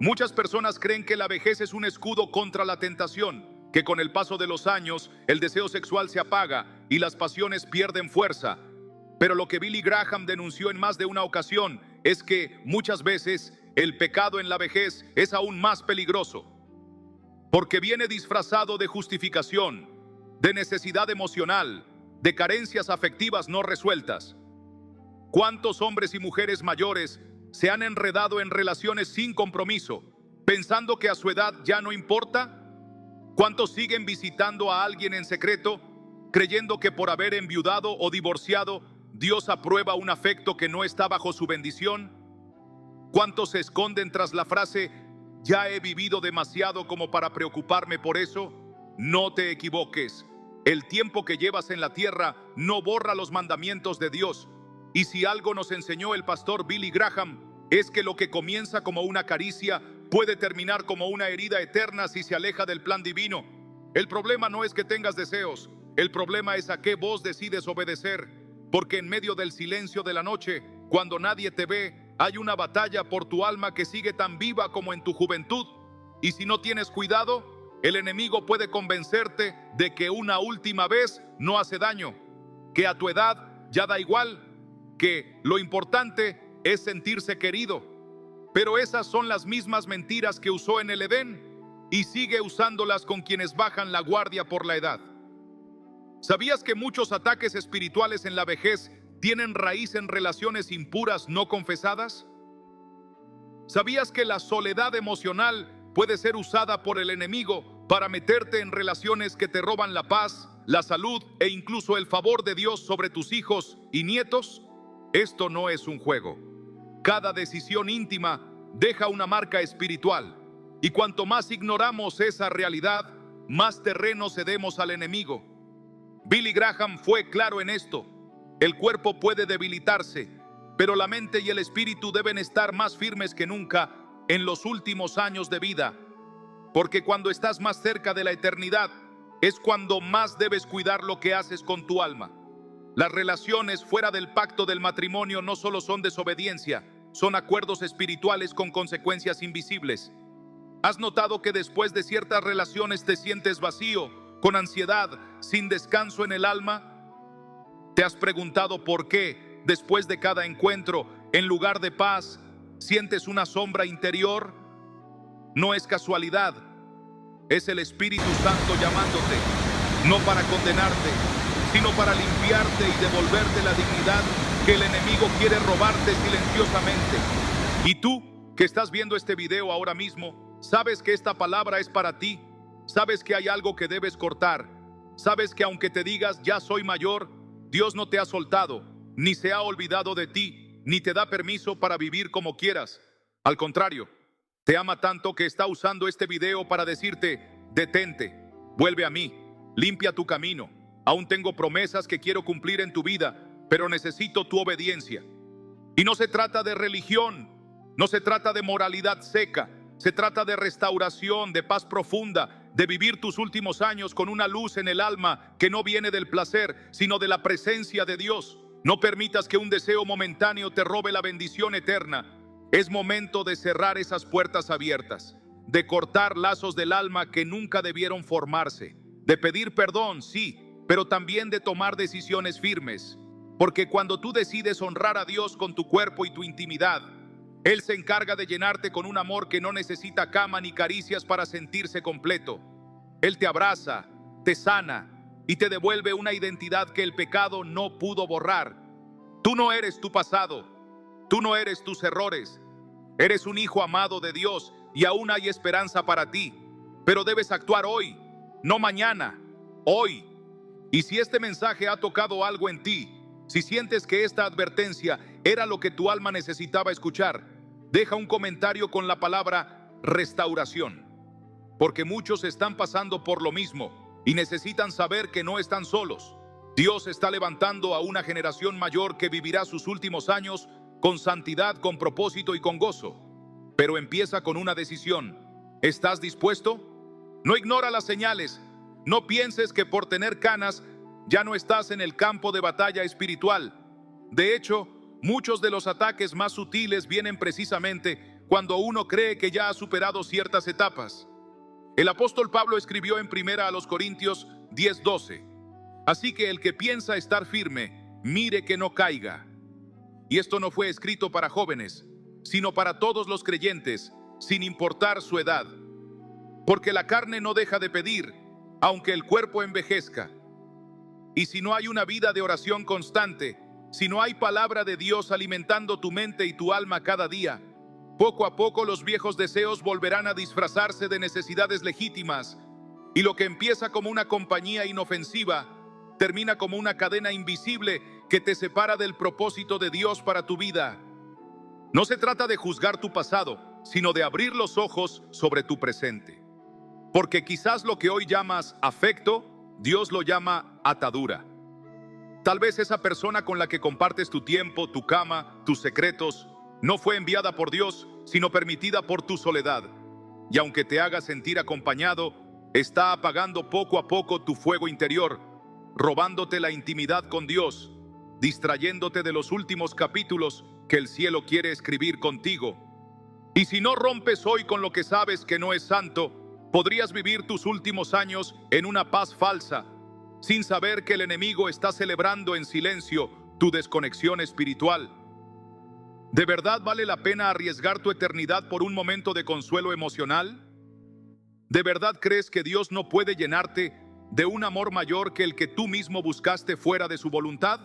Muchas personas creen que la vejez es un escudo contra la tentación, que con el paso de los años el deseo sexual se apaga y las pasiones pierden fuerza. Pero lo que Billy Graham denunció en más de una ocasión es que muchas veces el pecado en la vejez es aún más peligroso, porque viene disfrazado de justificación, de necesidad emocional, de carencias afectivas no resueltas. ¿Cuántos hombres y mujeres mayores se han enredado en relaciones sin compromiso, pensando que a su edad ya no importa? ¿Cuántos siguen visitando a alguien en secreto, creyendo que por haber enviudado o divorciado, Dios aprueba un afecto que no está bajo su bendición? ¿Cuántos se esconden tras la frase, ya he vivido demasiado como para preocuparme por eso? No te equivoques. El tiempo que llevas en la tierra no borra los mandamientos de Dios. Y si algo nos enseñó el pastor Billy Graham, es que lo que comienza como una caricia puede terminar como una herida eterna si se aleja del plan divino. El problema no es que tengas deseos, el problema es a qué voz decides obedecer, porque en medio del silencio de la noche, cuando nadie te ve, hay una batalla por tu alma que sigue tan viva como en tu juventud. Y si no tienes cuidado, el enemigo puede convencerte de que una última vez no hace daño, que a tu edad ya da igual, que lo importante es sentirse querido. Pero esas son las mismas mentiras que usó en el Edén y sigue usándolas con quienes bajan la guardia por la edad. ¿Sabías que muchos ataques espirituales en la vejez tienen raíz en relaciones impuras no confesadas? ¿Sabías que la soledad emocional puede ser usada por el enemigo para meterte en relaciones que te roban la paz, la salud e incluso el favor de Dios sobre tus hijos y nietos? Esto no es un juego. Cada decisión íntima deja una marca espiritual, y cuanto más ignoramos esa realidad, más terreno cedemos al enemigo. Billy Graham fue claro en esto. El cuerpo puede debilitarse, pero la mente y el espíritu deben estar más firmes que nunca en los últimos años de vida, porque cuando estás más cerca de la eternidad, es cuando más debes cuidar lo que haces con tu alma. Las relaciones fuera del pacto del matrimonio no solo son desobediencia, son acuerdos espirituales con consecuencias invisibles. ¿Has notado que después de ciertas relaciones te sientes vacío, con ansiedad, sin descanso en el alma? ¿Te has preguntado por qué, después de cada encuentro, en lugar de paz, sientes una sombra interior? No es casualidad, es el Espíritu Santo llamándote, no para condenarte, sino para limpiarte y devolverte la dignidad que el enemigo quiere robarte silenciosamente. Y tú, que estás viendo este video ahora mismo, sabes que esta palabra es para ti, sabes que hay algo que debes cortar, sabes que aunque te digas ya soy mayor, Dios no te ha soltado, ni se ha olvidado de ti, ni te da permiso para vivir como quieras. Al contrario, te ama tanto que está usando este video para decirte, detente, vuelve a mí, limpia tu camino. Aún tengo promesas que quiero cumplir en tu vida, pero necesito tu obediencia. Y no se trata de religión, no se trata de moralidad seca, se trata de restauración, de paz profunda, de vivir tus últimos años con una luz en el alma que no viene del placer, sino de la presencia de Dios. No permitas que un deseo momentáneo te robe la bendición eterna. Es momento de cerrar esas puertas abiertas, de cortar lazos del alma que nunca debieron formarse, de pedir perdón, sí, pero también de tomar decisiones firmes. Porque cuando tú decides honrar a Dios con tu cuerpo y tu intimidad, Él se encarga de llenarte con un amor que no necesita cama ni caricias para sentirse completo. Él te abraza, te sana y te devuelve una identidad que el pecado no pudo borrar. Tú no eres tu pasado, tú no eres tus errores. Eres un hijo amado de Dios y aún hay esperanza para ti. Pero debes actuar hoy, no mañana, hoy. Y si este mensaje ha tocado algo en ti, si sientes que esta advertencia era lo que tu alma necesitaba escuchar, deja un comentario con la palabra restauración. Porque muchos están pasando por lo mismo y necesitan saber que no están solos. Dios está levantando a una generación mayor que vivirá sus últimos años con santidad, con propósito y con gozo. Pero empieza con una decisión. ¿Estás dispuesto? No ignora las señales. No pienses que por tener canas ya no estás en el campo de batalla espiritual. De hecho, muchos de los ataques más sutiles vienen precisamente cuando uno cree que ya ha superado ciertas etapas. El apóstol Pablo escribió en 1 Corintios 10:12: así que el que piensa estar firme, mire que no caiga. Y esto no fue escrito para jóvenes, sino para todos los creyentes, sin importar su edad. Porque la carne no deja de pedir, aunque el cuerpo envejezca. Y si no hay una vida de oración constante, si no hay palabra de Dios alimentando tu mente y tu alma cada día, poco a poco los viejos deseos volverán a disfrazarse de necesidades legítimas, y lo que empieza como una compañía inofensiva, termina como una cadena invisible que te separa del propósito de Dios para tu vida. No se trata de juzgar tu pasado, sino de abrir los ojos sobre tu presente. Porque quizás lo que hoy llamas afecto, Dios lo llama atadura. Tal vez esa persona con la que compartes tu tiempo, tu cama, tus secretos, no fue enviada por Dios, sino permitida por tu soledad. Y aunque te haga sentir acompañado, está apagando poco a poco tu fuego interior, robándote la intimidad con Dios, distrayéndote de los últimos capítulos que el cielo quiere escribir contigo. Y si no rompes hoy con lo que sabes que no es santo, podrías vivir tus últimos años en una paz falsa, sin saber que el enemigo está celebrando en silencio tu desconexión espiritual. ¿De verdad vale la pena arriesgar tu eternidad por un momento de consuelo emocional? ¿De verdad crees que Dios no puede llenarte de un amor mayor que el que tú mismo buscaste fuera de su voluntad?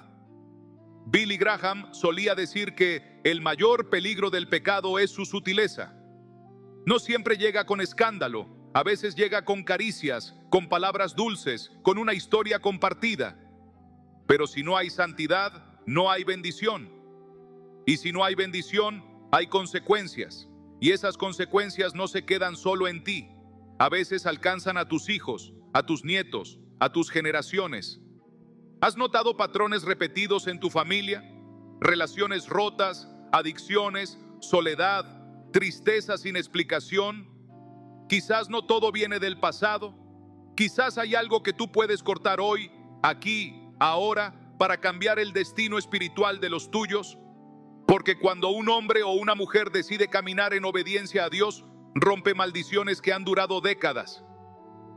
Billy Graham solía decir que el mayor peligro del pecado es su sutileza. No siempre llega con escándalo, a veces llega con caricias, con palabras dulces, con una historia compartida. Pero si no hay santidad, no hay bendición. Y si no hay bendición, hay consecuencias. Y esas consecuencias no se quedan solo en ti. A veces alcanzan a tus hijos, a tus nietos, a tus generaciones. ¿Has notado patrones repetidos en tu familia? Relaciones rotas, adicciones, soledad, tristeza sin explicación. Quizás no todo viene del pasado. Quizás hay algo que tú puedes cortar hoy, aquí, ahora, para cambiar el destino espiritual de los tuyos. Porque cuando un hombre o una mujer decide caminar en obediencia a Dios, rompe maldiciones que han durado décadas.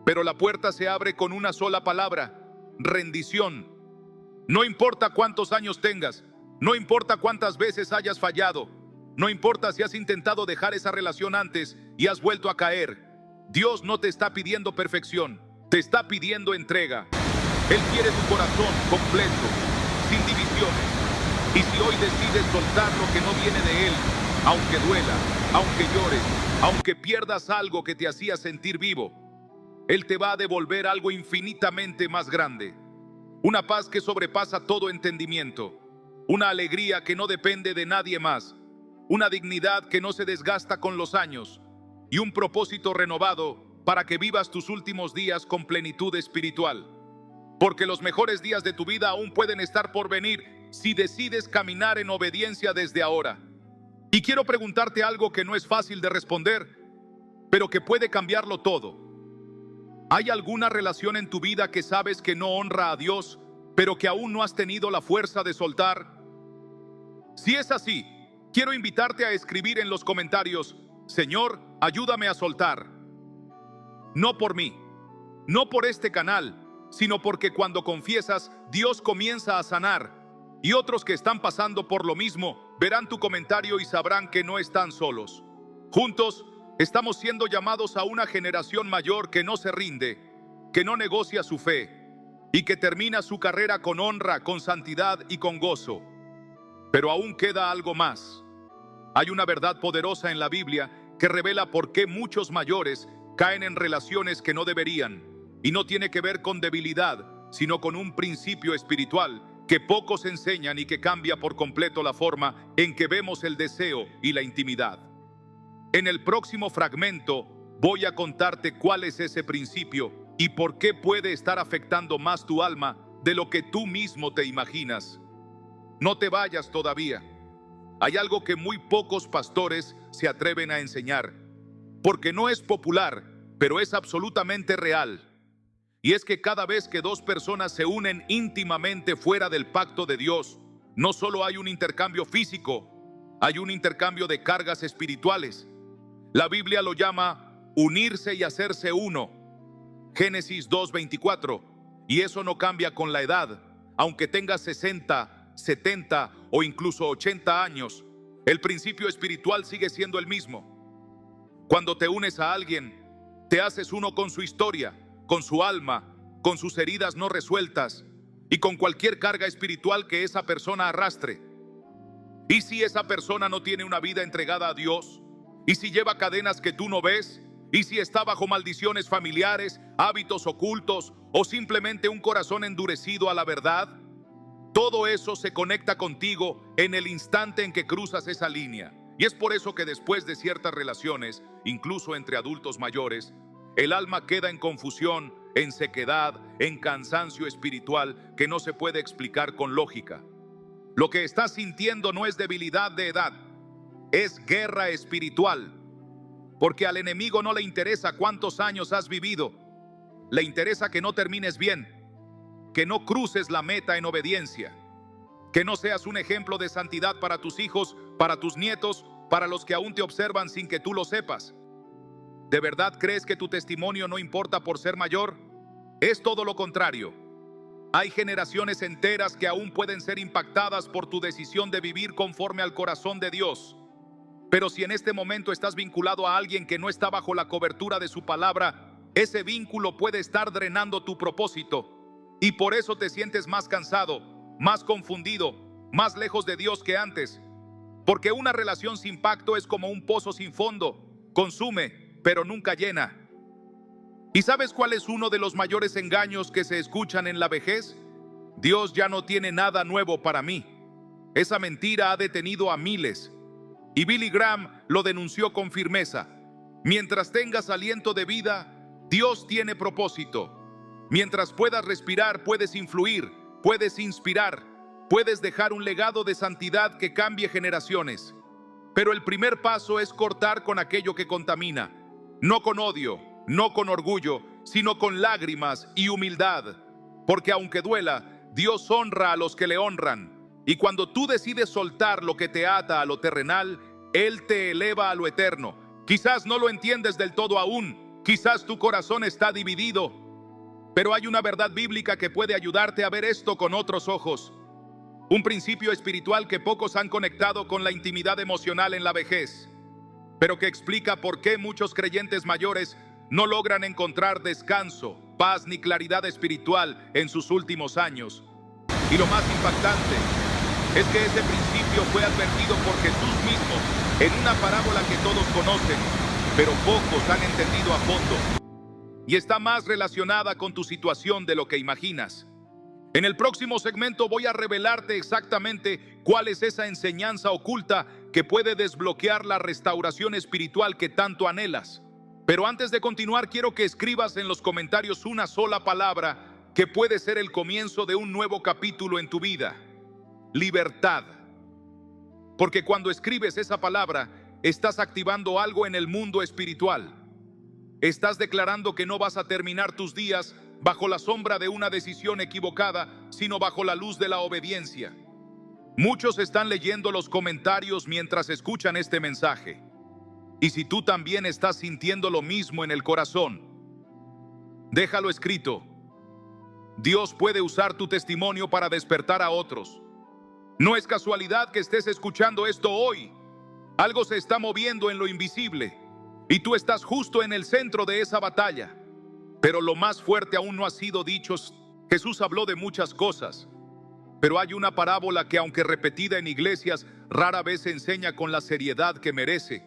Pero la puerta se abre con una sola palabra: rendición. No importa cuántos años tengas, no importa cuántas veces hayas fallado, no importa si has intentado dejar esa relación antes y has vuelto a caer. Dios no te está pidiendo perfección, te está pidiendo entrega. Él quiere tu corazón completo, sin divisiones. Y si hoy decides soltar lo que no viene de Él, aunque duela, aunque llores, aunque pierdas algo que te hacía sentir vivo, Él te va a devolver algo infinitamente más grande. Una paz que sobrepasa todo entendimiento, una alegría que no depende de nadie más, una dignidad que no se desgasta con los años y un propósito renovado para que vivas tus últimos días con plenitud espiritual. Porque los mejores días de tu vida aún pueden estar por venir si decides caminar en obediencia desde ahora. Y quiero preguntarte algo que no es fácil de responder, pero que puede cambiarlo todo. ¿Hay alguna relación en tu vida que sabes que no honra a Dios, pero que aún no has tenido la fuerza de soltar? Si es así, quiero invitarte a escribir en los comentarios: Señor, ayúdame a soltar. No por mí, no por este canal, sino porque cuando confiesas, Dios comienza a sanar. Y otros que están pasando por lo mismo verán tu comentario y sabrán que no están solos. Juntos estamos siendo llamados a una generación mayor que no se rinde, que no negocia su fe y que termina su carrera con honra, con santidad y con gozo. Pero aún queda algo más. Hay una verdad poderosa en la Biblia que revela por qué muchos mayores caen en relaciones que no deberían, y no tiene que ver con debilidad, sino con un principio espiritual que pocos enseñan y que cambia por completo la forma en que vemos el deseo y la intimidad. En el próximo fragmento voy a contarte cuál es ese principio y por qué puede estar afectando más tu alma de lo que tú mismo te imaginas. No te vayas todavía. Hay algo que muy pocos pastores se atreven a enseñar, porque no es popular, pero es absolutamente real. Y es que cada vez que dos personas se unen íntimamente fuera del pacto de Dios, no solo hay un intercambio físico, Hay un intercambio de cargas espirituales. La Biblia lo llama unirse y hacerse uno. Génesis 2:24. Y eso no cambia con la edad. Aunque tengas 60, 70 o incluso 80 años, el principio espiritual sigue siendo el mismo. Cuando te unes a alguien, te haces uno con su historia, con su alma, con sus heridas no resueltas y con cualquier carga espiritual que esa persona arrastre. ¿Y si esa persona no tiene una vida entregada a Dios? ¿Y si lleva cadenas que tú no ves? ¿Y si está bajo maldiciones familiares, hábitos ocultos o simplemente un corazón endurecido a la verdad? Todo eso se conecta contigo en el instante en que cruzas esa línea. Y es por eso que después de ciertas relaciones, incluso entre adultos mayores, el alma queda en confusión, en sequedad, en cansancio espiritual que no se puede explicar con lógica. Lo que estás sintiendo no es debilidad de edad, es guerra espiritual. Porque al enemigo no le interesa cuántos años has vivido, le interesa que no termines bien, que no cruces la meta en obediencia, que no seas un ejemplo de santidad para tus hijos, para tus nietos, para los que aún te observan sin que tú lo sepas. ¿De verdad crees que tu testimonio no importa por ser mayor? Es todo lo contrario. Hay generaciones enteras que aún pueden ser impactadas por tu decisión de vivir conforme al corazón de Dios. Pero si en este momento estás vinculado a alguien que no está bajo la cobertura de su palabra, ese vínculo puede estar drenando tu propósito. Y por eso te sientes más cansado, más confundido, más lejos de Dios que antes. Porque una relación sin pacto es como un pozo sin fondo. Consume, pero nunca llena. ¿Y sabes cuál es uno de los mayores engaños que se escuchan en la vejez? Dios ya no tiene nada nuevo para mí. Esa mentira ha detenido a miles. Y Billy Graham lo denunció con firmeza. Mientras tengas aliento de vida, Dios tiene propósito. Mientras puedas respirar, puedes influir, puedes inspirar, puedes dejar un legado de santidad que cambie generaciones. Pero el primer paso es cortar con aquello que contamina. No con odio, no con orgullo, sino con lágrimas y humildad. Porque aunque duela, Dios honra a los que le honran. Y cuando tú decides soltar lo que te ata a lo terrenal, Él te eleva a lo eterno. Quizás no lo entiendes del todo aún, quizás tu corazón está dividido, pero hay una verdad bíblica que puede ayudarte a ver esto con otros ojos. Un principio espiritual que pocos han conectado con la intimidad emocional en la vejez, pero que explica por qué muchos creyentes mayores no logran encontrar descanso, paz ni claridad espiritual en sus últimos años. Y lo más impactante es que ese principio fue advertido por Jesús mismo en una parábola que todos conocen, pero pocos han entendido a fondo. Y está más relacionada con tu situación de lo que imaginas. En el próximo segmento voy a revelarte exactamente cuál es esa enseñanza oculta que puede desbloquear la restauración espiritual que tanto anhelas. Pero antes de continuar, quiero que escribas en los comentarios una sola palabra que puede ser el comienzo de un nuevo capítulo en tu vida. Libertad. Porque cuando escribes esa palabra, estás activando algo en el mundo espiritual. Estás declarando que no vas a terminar tus días bajo la sombra de una decisión equivocada, sino bajo la luz de la obediencia. Muchos están leyendo los comentarios mientras escuchan este mensaje. Y si tú también estás sintiendo lo mismo en el corazón, déjalo escrito. Dios puede usar tu testimonio para despertar a otros. No es casualidad que estés escuchando esto hoy. Algo se está moviendo en lo invisible y tú estás justo en el centro de esa batalla. Pero lo más fuerte aún no ha sido dicho. Jesús habló de muchas cosas, pero hay una parábola que, aunque repetida en iglesias, rara vez se enseña con la seriedad que merece.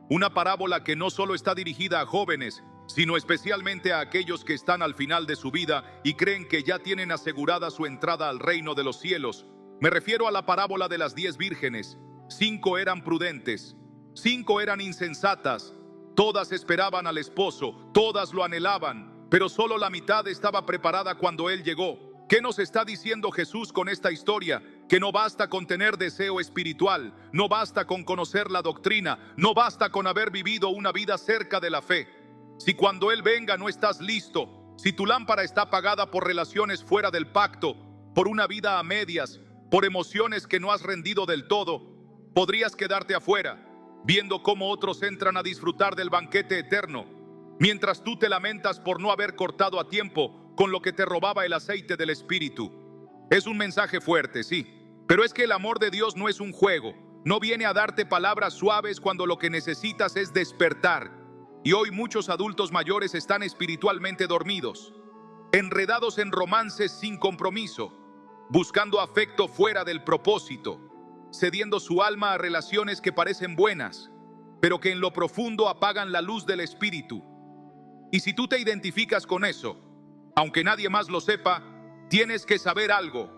Una parábola que no solo está dirigida a jóvenes, sino especialmente a aquellos que están al final de su vida y creen que ya tienen asegurada su entrada al reino de los cielos. Me refiero a la parábola de las 10 vírgenes. 5 eran prudentes, 5 eran insensatas. Todas esperaban al esposo, todas lo anhelaban, pero solo la mitad estaba preparada cuando él llegó. ¿Qué nos está diciendo Jesús con esta historia? Que no basta con tener deseo espiritual, no basta con conocer la doctrina, no basta con haber vivido una vida cerca de la fe. Si cuando Él venga no estás listo, si tu lámpara está apagada por relaciones fuera del pacto, por una vida a medias, por emociones que no has rendido del todo, Podrías quedarte afuera, viendo cómo otros entran a disfrutar del banquete eterno, mientras tú te lamentas por no haber cortado a tiempo con lo que te robaba el aceite del Espíritu. Es un mensaje fuerte, sí, pero es que el amor de Dios no es un juego. No viene a darte palabras suaves cuando lo que necesitas es despertar. Y hoy muchos adultos mayores están espiritualmente dormidos, enredados en romances sin compromiso, buscando afecto fuera del propósito, cediendo su alma a relaciones que parecen buenas, pero que en lo profundo apagan la luz del Espíritu. Y si tú te identificas con eso, aunque nadie más lo sepa, tienes que saber algo.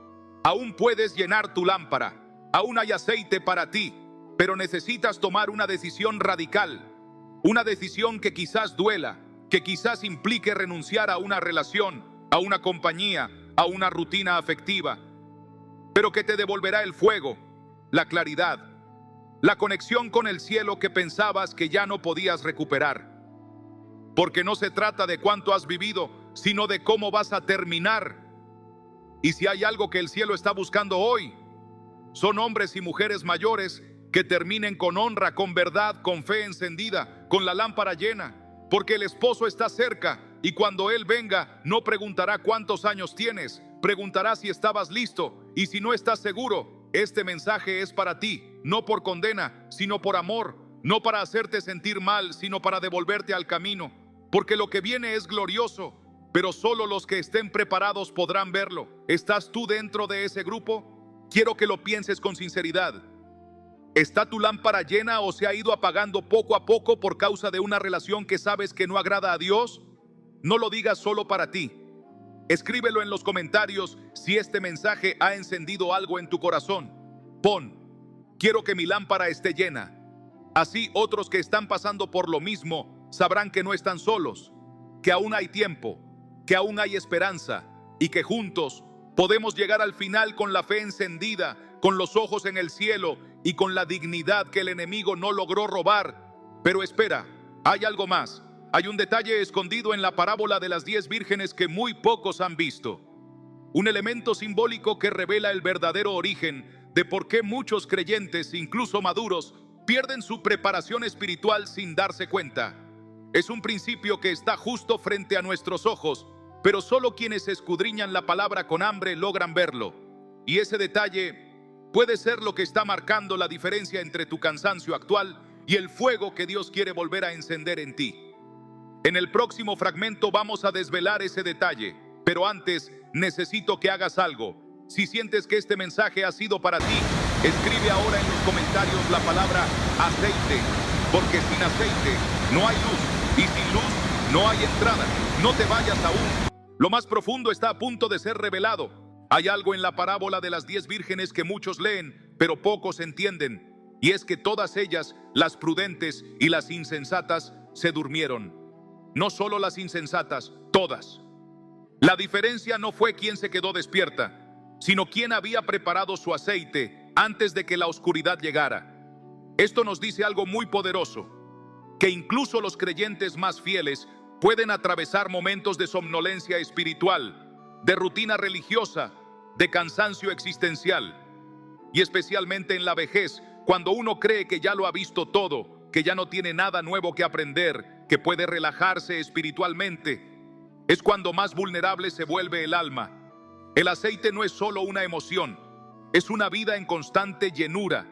Aún puedes llenar tu lámpara, aún hay aceite para ti, pero necesitas tomar una decisión radical, una decisión que quizás duela, que quizás implique renunciar a una relación, a una compañía, a una rutina afectiva, pero que te devolverá el fuego, la claridad, la conexión con el cielo que pensabas que ya no podías recuperar. Porque no se trata de cuánto has vivido, sino de cómo vas a terminar. Y si hay algo que el cielo está buscando hoy, son hombres y mujeres mayores que terminen con honra, con verdad, con fe encendida, con la lámpara llena, porque el esposo está cerca y cuando él venga no preguntará cuántos años tienes, preguntará si estabas listo, y si no estás seguro, este mensaje es para ti, no por condena, sino por amor, no para hacerte sentir mal, sino para devolverte al camino, porque lo que viene es glorioso, pero solo los que estén preparados podrán verlo. ¿Estás tú dentro de ese grupo? Quiero que lo pienses con sinceridad. ¿Está tu lámpara llena o se ha ido apagando poco a poco por causa de una relación que sabes que no agrada a Dios? No lo digas solo para ti. Escríbelo en los comentarios si este mensaje ha encendido algo en tu corazón. Pon: quiero que mi lámpara esté llena. Así otros que están pasando por lo mismo sabrán que no están solos, que aún hay tiempo, que aún hay esperanza y que juntos podemos llegar al final con la fe encendida, con los ojos en el cielo y con la dignidad que el enemigo no logró robar. Pero espera, hay algo más. Hay un detalle escondido en la parábola de las 10 vírgenes que muy pocos han visto. Un elemento simbólico que revela el verdadero origen de por qué muchos creyentes, incluso maduros, pierden su preparación espiritual sin darse cuenta. Es un principio que está justo frente a nuestros ojos, pero solo quienes escudriñan la palabra con hambre logran verlo. Y ese detalle puede ser lo que está marcando la diferencia entre tu cansancio actual y el fuego que Dios quiere volver a encender en ti. En el próximo fragmento vamos a desvelar ese detalle, pero antes necesito que hagas algo. Si sientes que este mensaje ha sido para ti, escribe ahora en los comentarios la palabra aceite, porque sin aceite no hay luz y sin luz no hay entrada. No te vayas aún. Lo más profundo está a punto de ser revelado. Hay algo en la parábola de las 10 vírgenes que muchos leen, pero pocos entienden, y es que todas ellas, las prudentes y las insensatas, se durmieron. No solo las insensatas, todas. La diferencia no fue quién se quedó despierta, sino quién había preparado su aceite antes de que la oscuridad llegara. Esto nos dice algo muy poderoso, que incluso los creyentes más fieles pueden atravesar momentos de somnolencia espiritual, de rutina religiosa, de cansancio existencial, y especialmente en la vejez, cuando uno cree que ya lo ha visto todo, que ya no tiene nada nuevo que aprender, que puede relajarse espiritualmente. Es cuando más vulnerable se vuelve el alma. El aceite no es solo una emoción, es una vida en constante llenura,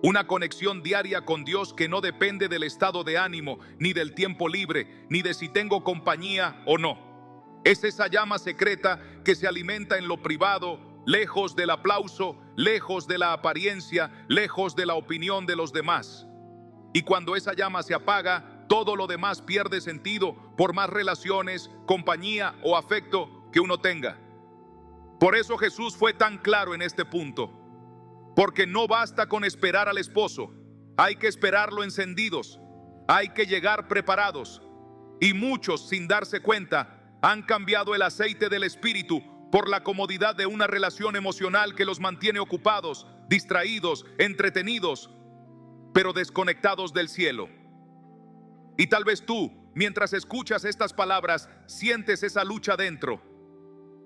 una conexión diaria con Dios que no depende del estado de ánimo, ni del tiempo libre, ni de si tengo compañía o no. Es esa llama secreta que se alimenta en lo privado, lejos del aplauso, lejos de la apariencia, lejos de la opinión de los demás. Y cuando esa llama se apaga, todo lo demás pierde sentido, por más relaciones, compañía o afecto que uno tenga. Por eso Jesús fue tan claro en este punto, porque no basta con esperar al esposo, hay que esperarlo encendidos, hay que llegar preparados. Y muchos, sin darse cuenta, han cambiado el aceite del espíritu por la comodidad de una relación emocional que los mantiene ocupados, distraídos, entretenidos, pero desconectados del cielo. Y tal vez tú, mientras escuchas estas palabras, sientes esa lucha dentro.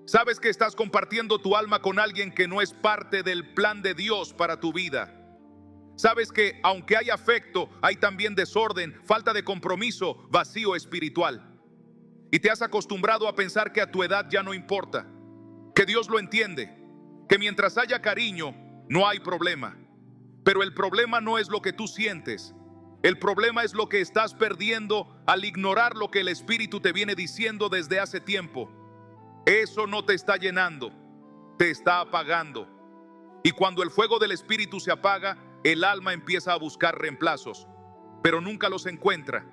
Sabes que estás compartiendo tu alma con alguien que no es parte del plan de Dios para tu vida. Sabes que aunque hay afecto, hay también desorden, falta de compromiso, vacío espiritual. Y te has acostumbrado a pensar que a tu edad ya no importa, que Dios lo entiende, que mientras haya cariño, no hay problema. Pero el problema no es lo que tú sientes. El problema es lo que estás perdiendo al ignorar lo que el Espíritu te viene diciendo desde hace tiempo. Eso no te está llenando, te está apagando. Y cuando el fuego del Espíritu se apaga, el alma empieza a buscar reemplazos, pero nunca los encuentra,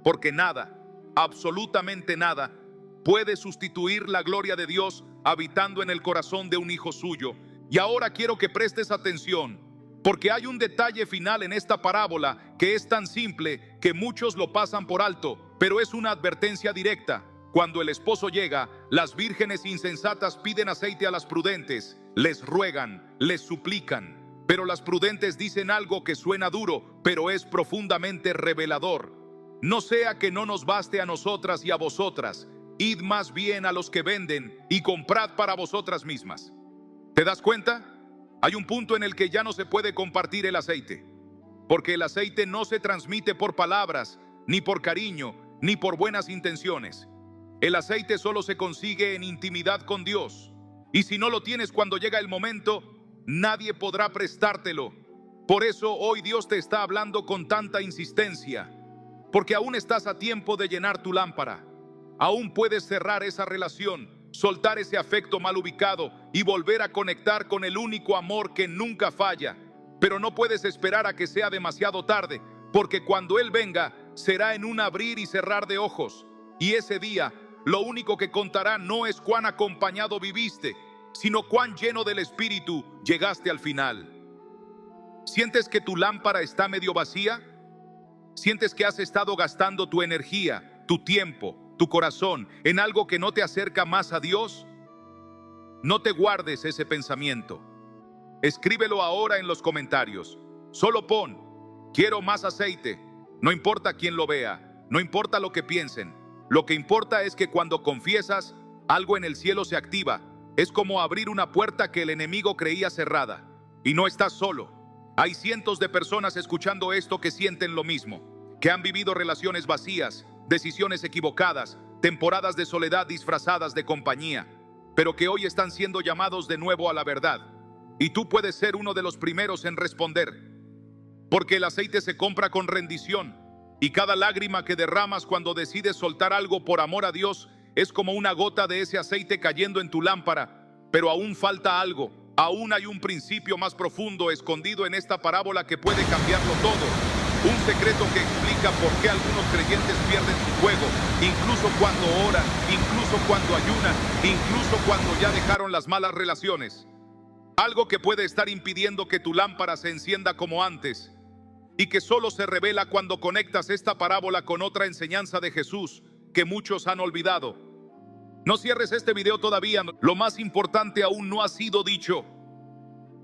porque nada, absolutamente nada, puede sustituir la gloria de Dios habitando en el corazón de un hijo suyo. Y ahora quiero que prestes atención, porque hay un detalle final en esta parábola que es tan simple que muchos lo pasan por alto, pero es una advertencia directa. Cuando el esposo llega, las vírgenes insensatas piden aceite a las prudentes, les ruegan, les suplican. Pero las prudentes dicen algo que suena duro, pero es profundamente revelador. No sea que no nos baste a nosotras y a vosotras. Id más bien a los que venden y comprad para vosotras mismas. ¿Te das cuenta? Hay un punto en el que ya no se puede compartir el aceite, porque el aceite no se transmite por palabras, ni por cariño, ni por buenas intenciones. El aceite solo se consigue en intimidad con Dios. Y si no lo tienes cuando llega el momento, nadie podrá prestártelo. Por eso hoy Dios te está hablando con tanta insistencia, porque aún estás a tiempo de llenar tu lámpara. Aún puedes cerrar esa relación, soltar ese afecto mal ubicado y volver a conectar con el único amor que nunca falla. Pero no puedes esperar a que sea demasiado tarde, porque cuando Él venga será en un abrir y cerrar de ojos. Y ese día lo único que contará no es cuán acompañado viviste, sino cuán lleno del Espíritu llegaste al final. ¿Sientes que tu lámpara está medio vacía? ¿Sientes que has estado gastando tu energía, tu tiempo, tu corazón en algo que no te acerca más a Dios? No te guardes ese pensamiento. Escríbelo ahora en los comentarios. Solo pon, quiero más aceite. No importa quién lo vea, no importa lo que piensen. Lo que importa es que cuando confiesas, algo en el cielo se activa. Es como abrir una puerta que el enemigo creía cerrada. Y no estás solo. Hay cientos de personas escuchando esto que sienten lo mismo, que han vivido relaciones vacías, decisiones equivocadas, temporadas de soledad disfrazadas de compañía, pero que hoy están siendo llamados de nuevo a la verdad. Y tú puedes ser uno de los primeros en responder, porque el aceite se compra con rendición, y cada lágrima que derramas cuando decides soltar algo por amor a Dios es como una gota de ese aceite cayendo en tu lámpara. Pero aún falta algo, aún hay un principio más profundo escondido en esta parábola que puede cambiarlo todo. Un secreto que explica por qué algunos creyentes pierden su fuego, incluso cuando oran, incluso cuando ayunan, incluso cuando ya dejaron las malas relaciones. Algo que puede estar impidiendo que tu lámpara se encienda como antes, y que solo se revela cuando conectas esta parábola con otra enseñanza de Jesús que muchos han olvidado. No cierres este video todavía, lo más importante aún no ha sido dicho.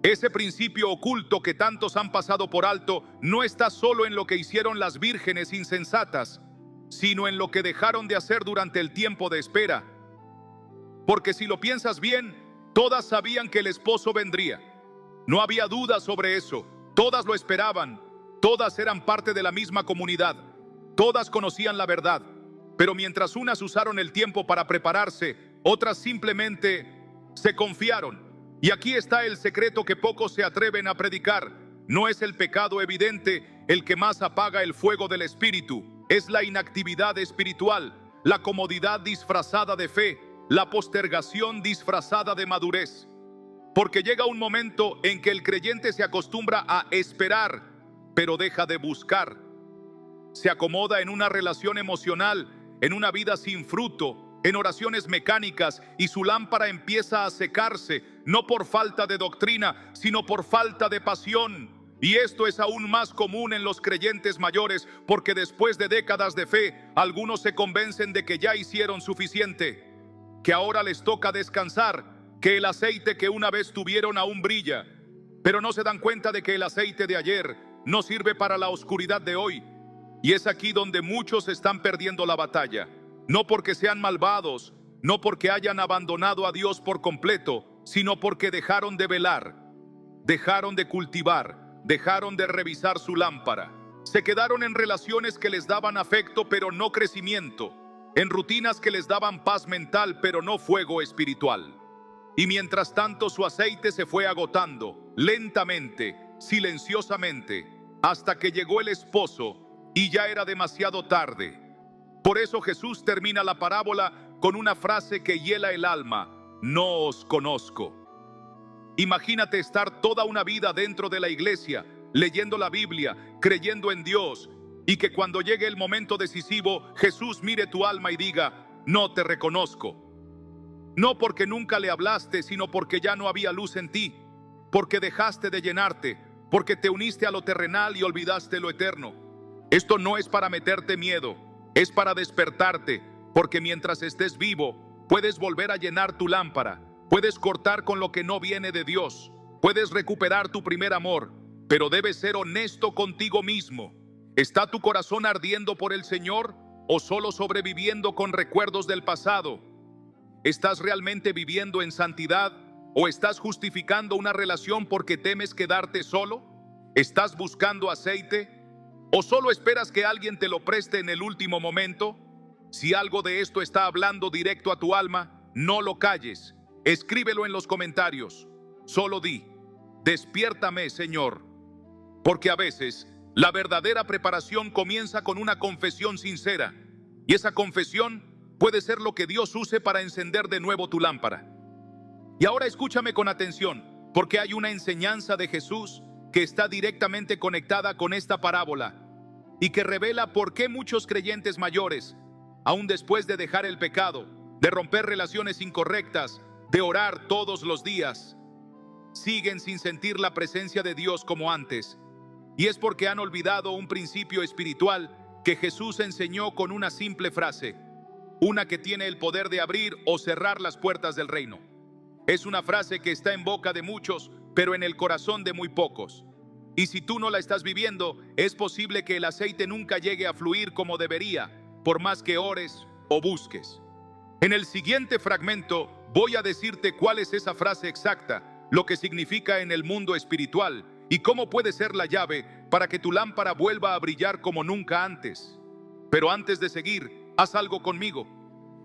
Ese principio oculto que tantos han pasado por alto no está solo en lo que hicieron las vírgenes insensatas, sino en lo que dejaron de hacer durante el tiempo de espera. Porque si lo piensas bien, todas sabían que el esposo vendría. No había duda sobre eso. Todas lo esperaban. Todas eran parte de la misma comunidad. Todas conocían la verdad. Pero mientras unas usaron el tiempo para prepararse, otras simplemente se confiaron. Y aquí está el secreto que pocos se atreven a predicar. No es el pecado evidente el que más apaga el fuego del Espíritu. Es la inactividad espiritual, la comodidad disfrazada de fe, la postergación disfrazada de madurez. Porque llega un momento en que el creyente se acostumbra a esperar, pero deja de buscar. Se acomoda en una relación emocional, en una vida sin fruto, en oraciones mecánicas, y su lámpara empieza a secarse, no por falta de doctrina, sino por falta de pasión. Y esto es aún más común en los creyentes mayores, porque después de décadas de fe, algunos se convencen de que ya hicieron suficiente, que ahora les toca descansar, que el aceite que una vez tuvieron aún brilla, pero no se dan cuenta de que el aceite de ayer no sirve para la oscuridad de hoy. Y es aquí donde muchos están perdiendo la batalla, no porque sean malvados, no porque hayan abandonado a Dios por completo, sino porque dejaron de velar, dejaron de cultivar, dejaron de revisar su lámpara. Se quedaron en relaciones que les daban afecto pero no crecimiento, en rutinas que les daban paz mental pero no fuego espiritual. Y mientras tanto su aceite se fue agotando, lentamente, silenciosamente, hasta que llegó el esposo y ya era demasiado tarde. Por eso Jesús termina la parábola con una frase que hiela el alma: no os conozco. Imagínate estar toda una vida dentro de la iglesia, leyendo la Biblia, creyendo en Dios, y que cuando llegue el momento decisivo, Jesús mire tu alma y diga: no te reconozco. No porque nunca le hablaste, sino porque ya no había luz en ti, porque dejaste de llenarte, porque te uniste a lo terrenal y olvidaste lo eterno. Esto no es para meterte miedo, es para despertarte, porque mientras estés vivo, puedes volver a llenar tu lámpara, puedes cortar con lo que no viene de Dios, puedes recuperar tu primer amor, pero debes ser honesto contigo mismo. ¿Está tu corazón ardiendo por el Señor o solo sobreviviendo con recuerdos del pasado? ¿Estás realmente viviendo en santidad o estás justificando una relación porque temes quedarte solo? ¿Estás buscando aceite o solo esperas que alguien te lo preste en el último momento? Si algo de esto está hablando directo a tu alma, no lo calles. Escríbelo en los comentarios. Solo di: despiértame, Señor. Porque a veces la verdadera preparación comienza con una confesión sincera, y esa confesión puede ser lo que Dios use para encender de nuevo tu lámpara. Y ahora escúchame con atención, porque hay una enseñanza de Jesús que está directamente conectada con esta parábola y que revela por qué muchos creyentes mayores, aún después de dejar el pecado, de romper relaciones incorrectas, de orar todos los días, siguen sin sentir la presencia de Dios como antes. Y es porque han olvidado un principio espiritual que Jesús enseñó con una simple frase, una que tiene el poder de abrir o cerrar las puertas del reino. Es una frase que está en boca de muchos, pero en el corazón de muy pocos. Y si tú no la estás viviendo, es posible que el aceite nunca llegue a fluir como debería, por más que ores o busques. En el siguiente fragmento voy a decirte cuál es esa frase exacta, lo que significa en el mundo espiritual y cómo puede ser la llave para que tu lámpara vuelva a brillar como nunca antes. Pero antes de seguir, haz algo conmigo.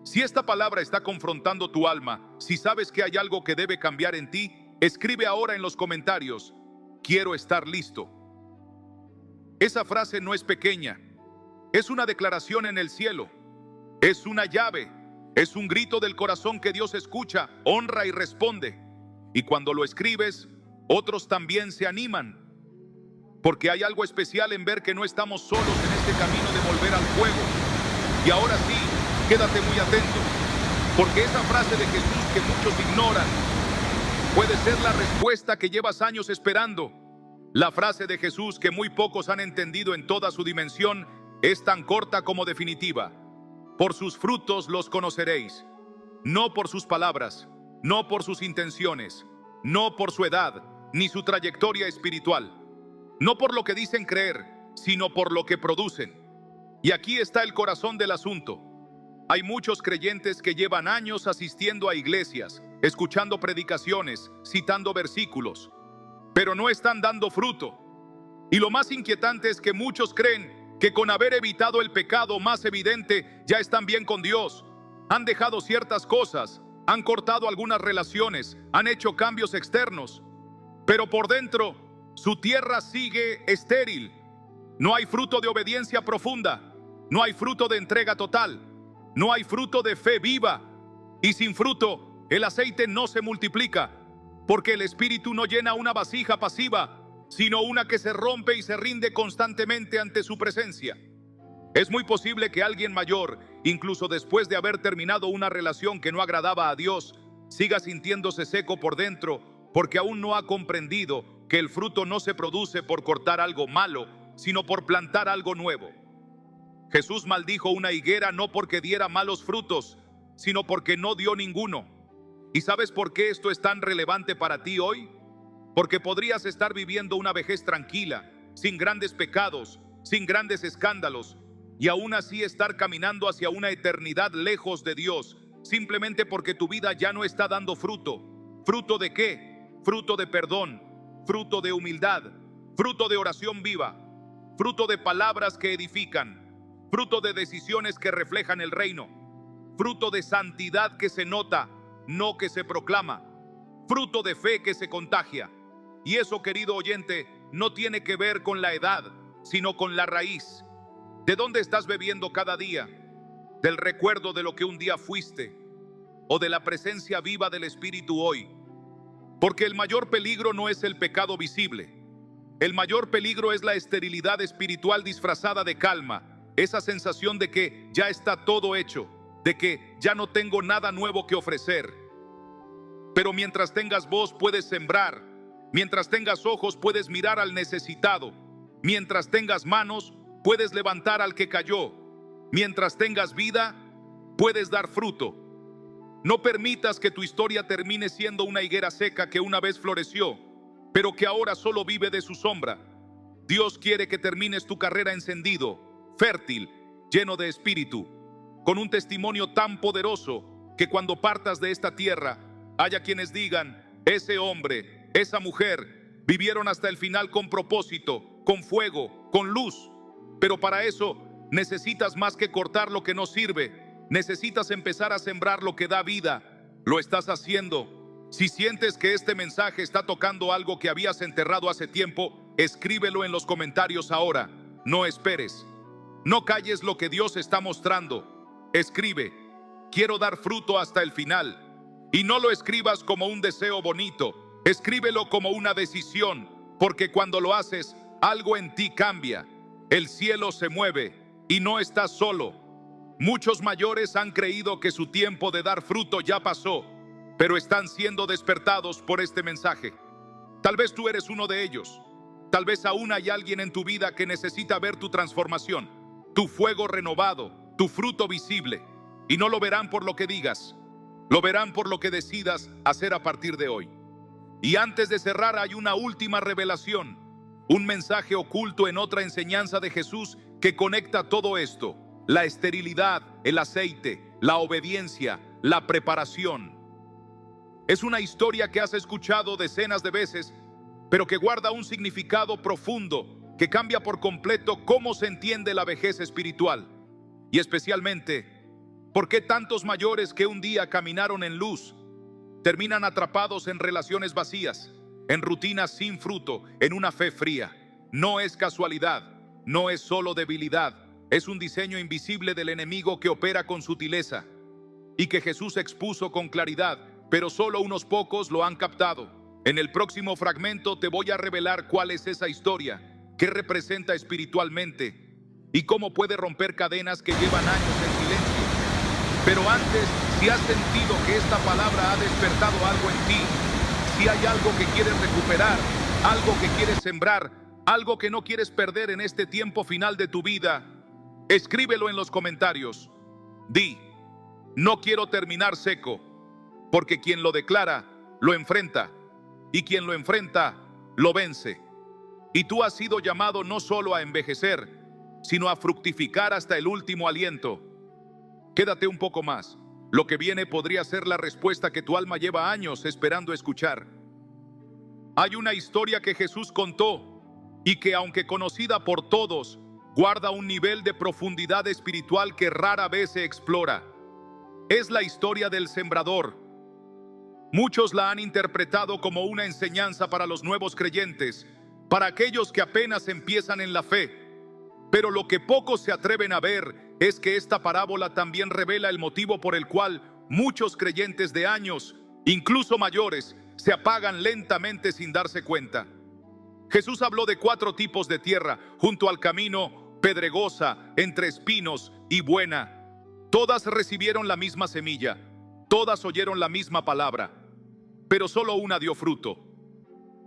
Si esta palabra está confrontando tu alma, si sabes que hay algo que debe cambiar en ti, escribe ahora en los comentarios: quiero estar listo. Esa frase no es pequeña, es una declaración en el cielo, es una llave, es un grito del corazón que Dios escucha, honra y responde. Y cuando lo escribes, otros también se animan, porque hay algo especial en ver que no estamos solos en este camino de volver al fuego. Y ahora sí, quédate muy atento, porque esa frase de Jesús que muchos ignoran puede ser la respuesta que llevas años esperando. La frase de Jesús que muy pocos han entendido en toda su dimensión es tan corta como definitiva: por sus frutos los conoceréis. No por sus palabras, no por sus intenciones, no por su edad, ni su trayectoria espiritual, no por lo que dicen creer, sino por lo que producen. Y aquí está el corazón del asunto. Hay muchos creyentes que llevan años asistiendo a iglesias, escuchando predicaciones, citando versículos, pero no están dando fruto. Y lo más inquietante es que muchos creen que con haber evitado el pecado más evidente ya están bien con Dios. Han dejado ciertas cosas, han cortado algunas relaciones, han hecho cambios externos, pero por dentro su tierra sigue estéril. No hay fruto de obediencia profunda, no hay fruto de entrega total, no hay fruto de fe viva. Y sin fruto, el aceite no se multiplica, porque el Espíritu no llena una vasija pasiva, sino una que se rompe y se rinde constantemente ante su presencia. Es muy posible que alguien mayor, incluso después de haber terminado una relación que no agradaba a Dios, siga sintiéndose seco por dentro, porque aún no ha comprendido que el fruto no se produce por cortar algo malo, sino por plantar algo nuevo. Jesús maldijo una higuera no porque diera malos frutos, sino porque no dio ninguno. ¿Y sabes por qué esto es tan relevante para ti hoy? Porque podrías estar viviendo una vejez tranquila, sin grandes pecados, sin grandes escándalos, y aún así estar caminando hacia una eternidad lejos de Dios, simplemente porque tu vida ya no está dando fruto. ¿Fruto de qué? Fruto de perdón, fruto de humildad, fruto de oración viva, fruto de palabras que edifican, fruto de decisiones que reflejan el reino, fruto de santidad que se nota, no que se proclama, fruto de fe que se contagia. Y eso, querido oyente, no tiene que ver con la edad, sino con la raíz. ¿De dónde estás bebiendo cada día? ¿Del recuerdo de lo que un día fuiste? ¿O de la presencia viva del Espíritu hoy? Porque el mayor peligro no es el pecado visible. El mayor peligro es la esterilidad espiritual disfrazada de calma, esa sensación de que ya está todo hecho, de que ya no tengo nada nuevo que ofrecer. Pero mientras tengas voz puedes sembrar, mientras tengas ojos puedes mirar al necesitado, mientras tengas manos puedes levantar al que cayó, mientras tengas vida puedes dar fruto. No permitas que tu historia termine siendo una higuera seca que una vez floreció, pero que ahora solo vive de su sombra. Dios quiere que termines tu carrera encendido, fértil, lleno de espíritu, con un testimonio tan poderoso que cuando partas de esta tierra haya quienes digan: ese hombre, esa mujer vivieron hasta el final con propósito, con fuego, con luz. Pero para eso necesitas más que cortar lo que no sirve. Necesitas empezar a sembrar lo que da vida. Lo estás haciendo. Si sientes que este mensaje está tocando algo que habías enterrado hace tiempo, escríbelo en los comentarios ahora. No esperes. No calles lo que Dios está mostrando. Escribe: quiero dar fruto hasta el final. Y no lo escribas como un deseo bonito. Escríbelo como una decisión, porque cuando lo haces, algo en ti cambia. El cielo se mueve y no estás solo. Muchos mayores han creído que su tiempo de dar fruto ya pasó, pero están siendo despertados por este mensaje. Tal vez tú eres uno de ellos. Tal vez aún hay alguien en tu vida que necesita ver tu transformación, tu fuego renovado, tu fruto visible. Y no lo verán por lo que digas, lo verán por lo que decidas hacer a partir de hoy. Y antes de cerrar, hay una última revelación, un mensaje oculto en otra enseñanza de Jesús que conecta todo esto: la esterilidad, el aceite, la obediencia, la preparación. Es una historia que has escuchado decenas de veces, pero que guarda un significado profundo que cambia por completo cómo se entiende la vejez espiritual. Y especialmente, ¿por qué tantos mayores que un día caminaron en luz terminan atrapados en relaciones vacías, en rutinas sin fruto, en una fe fría? No es casualidad, no es solo debilidad. Es un diseño invisible del enemigo que opera con sutileza y que Jesús expuso con claridad, pero solo unos pocos lo han captado. En el próximo fragmento te voy a revelar cuál es esa historia, qué representa espiritualmente y cómo puede romper cadenas que llevan años en silencio. Pero antes, si has sentido que esta palabra ha despertado algo en ti, si hay algo que quieres recuperar, algo que quieres sembrar, algo que no quieres perder en este tiempo final de tu vida, escríbelo en los comentarios. Di: no quiero terminar seco, porque quien lo declara, lo enfrenta, y quien lo enfrenta, lo vence. Y tú has sido llamado no solo a envejecer, sino a fructificar hasta el último aliento. Quédate un poco más. Lo que viene podría ser la respuesta que tu alma lleva años esperando escuchar. Hay una historia que Jesús contó y que, aunque conocida por todos, guarda un nivel de profundidad espiritual que rara vez se explora. Es la historia del sembrador. Muchos la han interpretado como una enseñanza para los nuevos creyentes, para aquellos que apenas empiezan en la fe. Pero lo que pocos se atreven a ver es que esta parábola también revela el motivo por el cual muchos creyentes de años, incluso mayores, se apagan lentamente sin darse cuenta. Jesús habló de 4 tipos de tierra junto al camino: pedregosa, entre espinos y buena. Todas recibieron la misma semilla, todas oyeron la misma palabra, pero solo una dio fruto.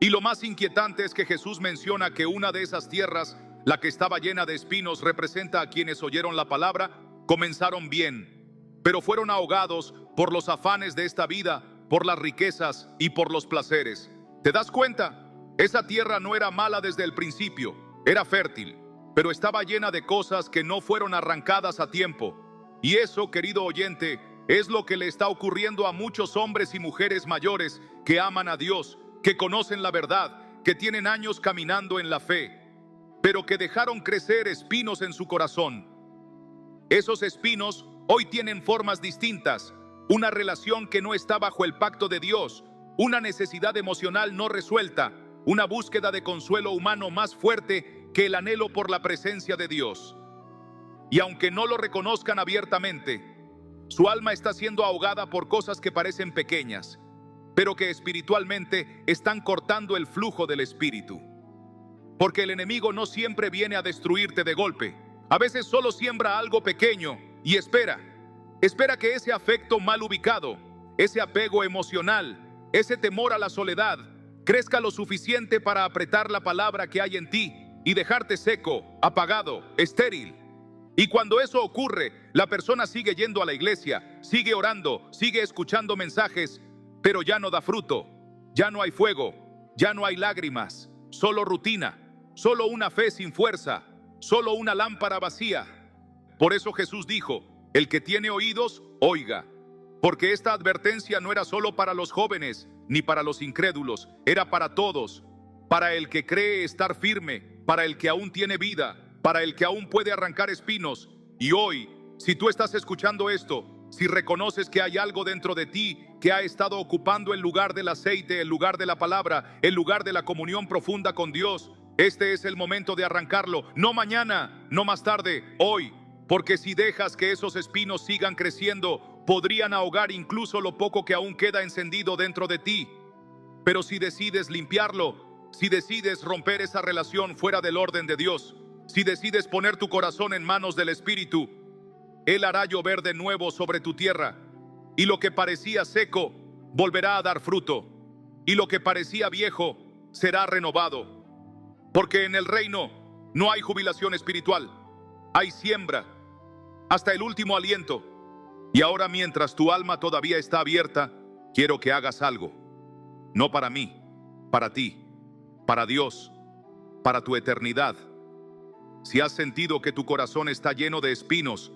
Y lo más inquietante es que Jesús menciona que una de esas tierras, la que estaba llena de espinos, representa a quienes oyeron la palabra, comenzaron bien, pero fueron ahogados por los afanes de esta vida, por las riquezas y por los placeres. ¿Te das cuenta? Esa tierra no era mala desde el principio, era fértil, pero estaba llena de cosas que no fueron arrancadas a tiempo. Y eso, querido oyente, es lo que le está ocurriendo a muchos hombres y mujeres mayores que aman a Dios, que conocen la verdad, que tienen años caminando en la fe, pero que dejaron crecer espinos en su corazón. Esos espinos hoy tienen formas distintas, una relación que no está bajo el pacto de Dios, una necesidad emocional no resuelta, una búsqueda de consuelo humano más fuerte que el anhelo por la presencia de Dios. Y aunque no lo reconozcan abiertamente, su alma está siendo ahogada por cosas que parecen pequeñas, pero que espiritualmente están cortando el flujo del espíritu. Porque el enemigo no siempre viene a destruirte de golpe. A veces solo siembra algo pequeño y espera que ese afecto mal ubicado, ese apego emocional, ese temor a la soledad, crezca lo suficiente para apretar la palabra que hay en ti y dejarte seco, apagado, estéril. Y cuando eso ocurre, la persona sigue yendo a la iglesia, sigue orando, sigue escuchando mensajes, pero ya no da fruto, ya no hay fuego, ya no hay lágrimas, solo rutina, solo una fe sin fuerza, solo una lámpara vacía. Por eso Jesús dijo: el que tiene oídos, oiga. Porque esta advertencia no era solo para los jóvenes, ni para los incrédulos, era para todos, para el que cree estar firme, para el que aún tiene vida, para el que aún puede arrancar espinos. Y hoy, si tú estás escuchando esto, si reconoces que hay algo dentro de ti que ha estado ocupando el lugar del aceite, el lugar de la palabra, el lugar de la comunión profunda con Dios, este es el momento de arrancarlo, no mañana, no más tarde, hoy. Porque si dejas que esos espinos sigan creciendo, podrían ahogar incluso lo poco que aún queda encendido dentro de ti. Pero si decides limpiarlo, si decides romper esa relación fuera del orden de Dios, si decides poner tu corazón en manos del Espíritu, Él hará llover de nuevo sobre tu tierra, y lo que parecía seco volverá a dar fruto, y lo que parecía viejo será renovado. Porque en el reino no hay jubilación espiritual, hay siembra hasta el último aliento. Y ahora, mientras tu alma todavía está abierta, quiero que hagas algo. No para mí, para ti, para Dios, para tu eternidad. Si has sentido que tu corazón está lleno de espinos,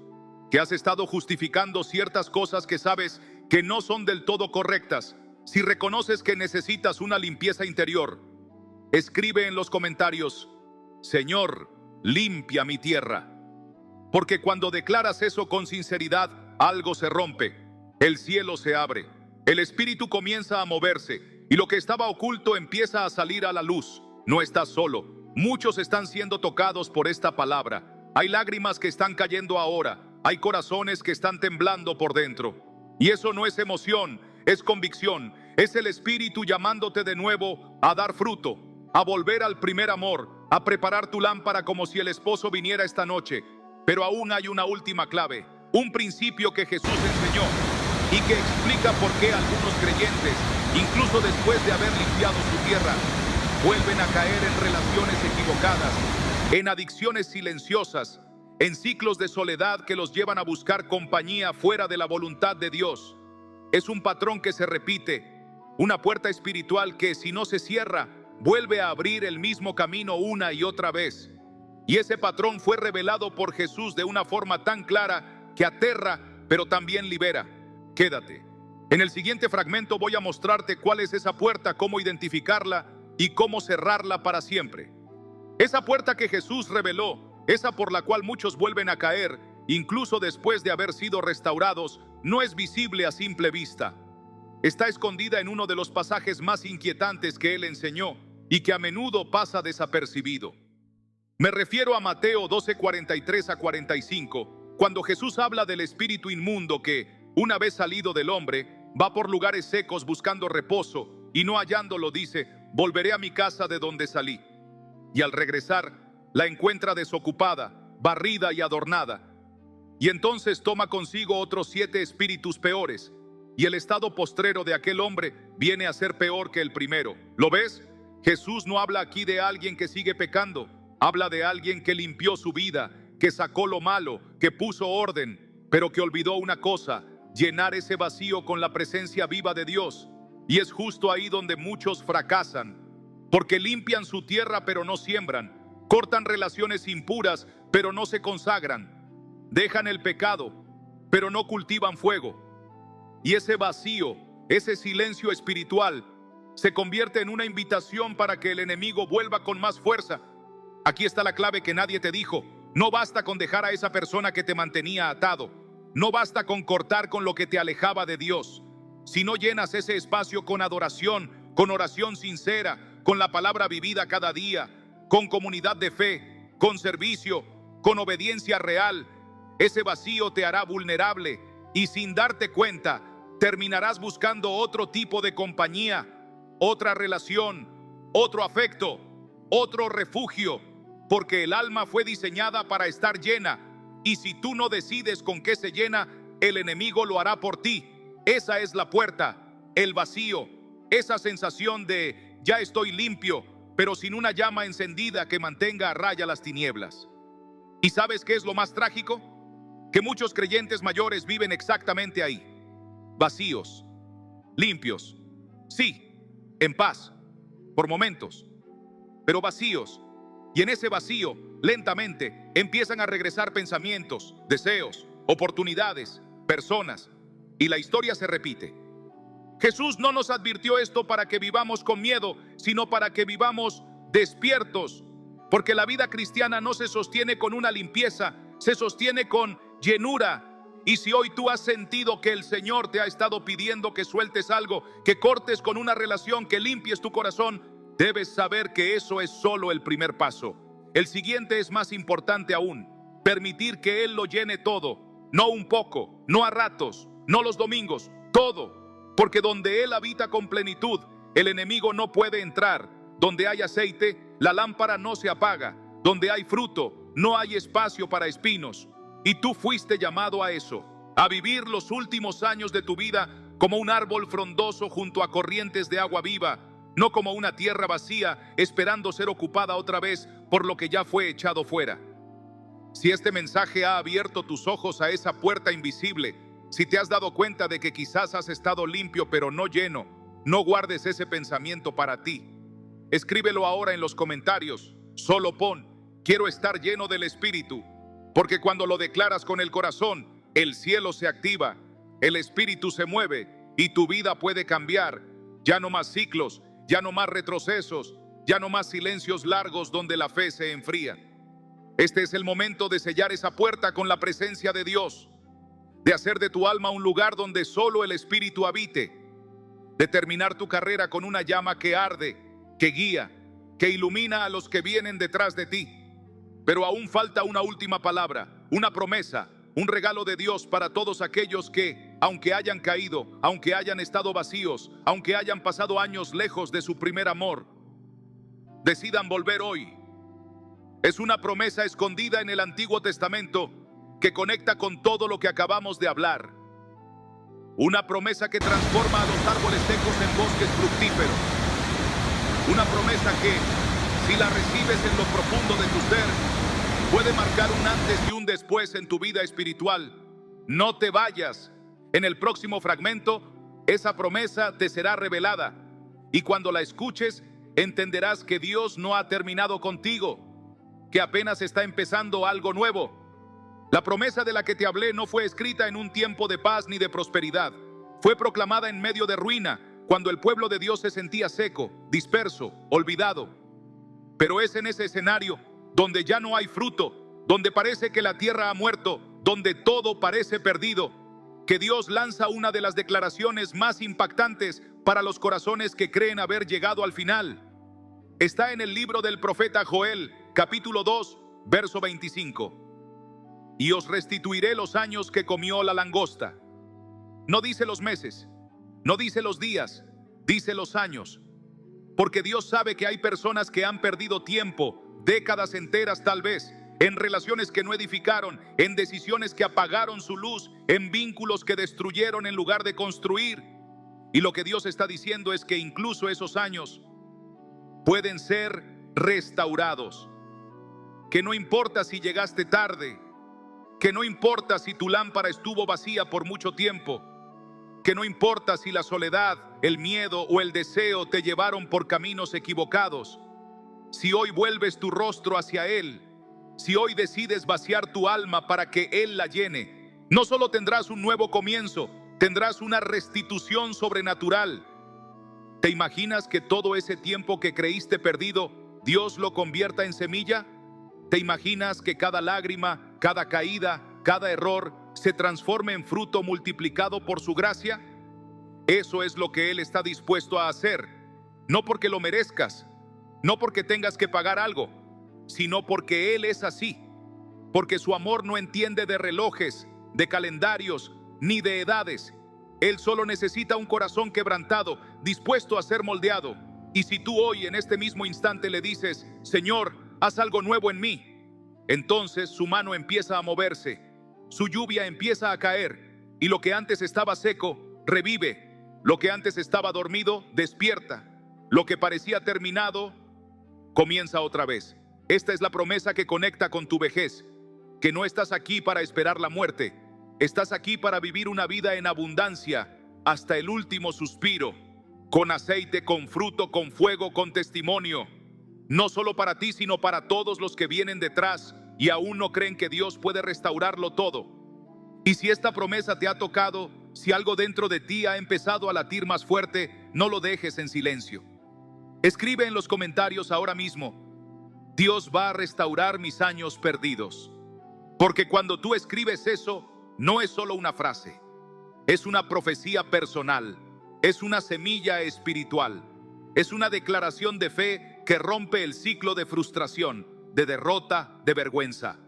que has estado justificando ciertas cosas que sabes que no son del todo correctas, si reconoces que necesitas una limpieza interior, escribe en los comentarios: Señor, limpia mi tierra. Porque cuando declaras eso con sinceridad, algo se rompe, el cielo se abre, el espíritu comienza a moverse y lo que estaba oculto empieza a salir a la luz. No estás solo, muchos están siendo tocados por esta palabra. Hay lágrimas que están cayendo ahora, hay corazones que están temblando por dentro. Y eso no es emoción, es convicción, es el espíritu llamándote de nuevo a dar fruto, a volver al primer amor, a preparar tu lámpara como si el esposo viniera esta noche. Pero aún hay una última clave, un principio que Jesús enseñó y que explica por qué algunos creyentes, incluso después de haber limpiado su tierra, vuelven a caer en relaciones equivocadas, en adicciones silenciosas, en ciclos de soledad que los llevan a buscar compañía fuera de la voluntad de Dios. Es un patrón que se repite, una puerta espiritual que, si no se cierra, vuelve a abrir el mismo camino una y otra vez. Y ese patrón fue revelado por Jesús de una forma tan clara que aterra, pero también libera. Quédate. En el siguiente fragmento voy a mostrarte cuál es esa puerta, cómo identificarla y cómo cerrarla para siempre. Esa puerta que Jesús reveló, esa por la cual muchos vuelven a caer, incluso después de haber sido restaurados, no es visible a simple vista. Está escondida en uno de los pasajes más inquietantes que Él enseñó y que a menudo pasa desapercibido. Me refiero a Mateo 12:43-45, cuando Jesús habla del espíritu inmundo que, una vez salido del hombre, va por lugares secos buscando reposo y no hallándolo dice: volveré a mi casa de donde salí. Y al regresar, la encuentra desocupada, barrida y adornada. Y entonces toma consigo otros 7 espíritus peores, y el estado postrero de aquel hombre viene a ser peor que el primero. ¿Lo ves? Jesús no habla aquí de alguien que sigue pecando. Habla de alguien que limpió su vida, que sacó lo malo, que puso orden, pero que olvidó una cosa: llenar ese vacío con la presencia viva de Dios. Y es justo ahí donde muchos fracasan, porque limpian su tierra pero no siembran, cortan relaciones impuras pero no se consagran, dejan el pecado pero no cultivan fuego. Y ese vacío, ese silencio espiritual, se convierte en una invitación para que el enemigo vuelva con más fuerza. Aquí está la clave que nadie te dijo. No basta con dejar a esa persona que te mantenía atado. No basta con cortar con lo que te alejaba de Dios. Si no llenas ese espacio con adoración, con oración sincera, con la palabra vivida cada día, con comunidad de fe, con servicio, con obediencia real, ese vacío te hará vulnerable y sin darte cuenta terminarás buscando otro tipo de compañía, otra relación, otro afecto, otro refugio, porque el alma fue diseñada para estar llena, y si tú no decides con qué se llena, el enemigo lo hará por ti. Esa es la puerta, el vacío, esa sensación de ya estoy limpio, pero sin una llama encendida que mantenga a raya las tinieblas. ¿Y sabes qué es lo más trágico? Que muchos creyentes mayores viven exactamente ahí, vacíos, limpios, sí, en paz, por momentos, pero vacíos. Y en ese vacío, lentamente, empiezan a regresar pensamientos, deseos, oportunidades, personas, y la historia se repite. Jesús no nos advirtió esto para que vivamos con miedo, sino para que vivamos despiertos, porque la vida cristiana no se sostiene con una limpieza, se sostiene con llenura. Y si hoy tú has sentido que el Señor te ha estado pidiendo que sueltes algo, que cortes con una relación, que limpies tu corazón, debes saber que eso es solo el primer paso. El siguiente es más importante aún: permitir que Él lo llene todo, no un poco, no a ratos, no los domingos, todo. Porque donde Él habita con plenitud, el enemigo no puede entrar. Donde hay aceite, la lámpara no se apaga. Donde hay fruto, no hay espacio para espinos. Y tú fuiste llamado a eso, a vivir los últimos años de tu vida como un árbol frondoso junto a corrientes de agua viva, no como una tierra vacía esperando ser ocupada otra vez por lo que ya fue echado fuera. Si este mensaje ha abierto tus ojos a esa puerta invisible, si te has dado cuenta de que quizás has estado limpio pero no lleno, no guardes ese pensamiento para ti. Escríbelo ahora en los comentarios. Solo pon: quiero estar lleno del Espíritu. Porque cuando lo declaras con el corazón, el cielo se activa, el Espíritu se mueve y tu vida puede cambiar. Ya no más ciclos, ya no más retrocesos, ya no más silencios largos donde la fe se enfría. Este es el momento de sellar esa puerta con la presencia de Dios, de hacer de tu alma un lugar donde solo el Espíritu habite, de terminar tu carrera con una llama que arde, que guía, que ilumina a los que vienen detrás de ti. Pero aún falta una última palabra, una promesa, un regalo de Dios para todos aquellos que, aunque hayan caído, aunque hayan estado vacíos, aunque hayan pasado años lejos de su primer amor, decidan volver hoy. Es una promesa escondida en el Antiguo Testamento que conecta con todo lo que acabamos de hablar. Una promesa que transforma a los árboles secos en bosques fructíferos. Una promesa que, si la recibes en lo profundo de tu ser, puede marcar un antes y un después en tu vida espiritual. No te vayas. En el próximo fragmento, esa promesa te será revelada. Y cuando la escuches, entenderás que Dios no ha terminado contigo, que apenas está empezando algo nuevo. La promesa de la que te hablé no fue escrita en un tiempo de paz ni de prosperidad. Fue proclamada en medio de ruina, cuando el pueblo de Dios se sentía seco, disperso, olvidado. Pero es en ese escenario donde ya no hay fruto, donde parece que la tierra ha muerto, donde todo parece perdido, que Dios lanza una de las declaraciones más impactantes para los corazones que creen haber llegado al final. Está en el libro del profeta Joel, capítulo 2, verso 25. Y os restituiré los años que comió la langosta. No dice los meses, no dice los días, dice los años. Porque Dios sabe que hay personas que han perdido tiempo, décadas enteras tal vez, en relaciones que no edificaron, en decisiones que apagaron su luz, en vínculos que destruyeron en lugar de construir. Y lo que Dios está diciendo es que incluso esos años pueden ser restaurados. Que no importa si llegaste tarde, que no importa si tu lámpara estuvo vacía por mucho tiempo, que no importa si la soledad, el miedo o el deseo te llevaron por caminos equivocados. Si hoy vuelves tu rostro hacia Él, si hoy decides vaciar tu alma para que Él la llene, no solo tendrás un nuevo comienzo, tendrás una restitución sobrenatural. ¿Te imaginas que todo ese tiempo que creíste perdido, Dios lo convierta en semilla? ¿Te imaginas que cada lágrima, cada caída, cada error se transforme en fruto multiplicado por su gracia? Eso es lo que Él está dispuesto a hacer, no porque lo merezcas, no porque tengas que pagar algo, sino porque Él es así, porque su amor no entiende de relojes, de calendarios, ni de edades. Él solo necesita un corazón quebrantado, dispuesto a ser moldeado. Y si tú hoy en este mismo instante le dices, Señor, haz algo nuevo en mí, entonces su mano empieza a moverse, su lluvia empieza a caer, y lo que antes estaba seco, revive. Lo que antes estaba dormido, despierta. Lo que parecía terminado, comienza otra vez. Esta es la promesa que conecta con tu vejez, que no estás aquí para esperar la muerte. Estás aquí para vivir una vida en abundancia hasta el último suspiro, con aceite, con fruto, con fuego, con testimonio. No solo para ti, sino para todos los que vienen detrás y aún no creen que Dios puede restaurarlo todo. Y si esta promesa te ha tocado, si algo dentro de ti ha empezado a latir más fuerte, no lo dejes en silencio. Escribe en los comentarios ahora mismo, Dios va a restaurar mis años perdidos. Porque cuando tú escribes eso, no es solo una frase, es una profecía personal, es una semilla espiritual, es una declaración de fe que rompe el ciclo de frustración, de derrota, de vergüenza.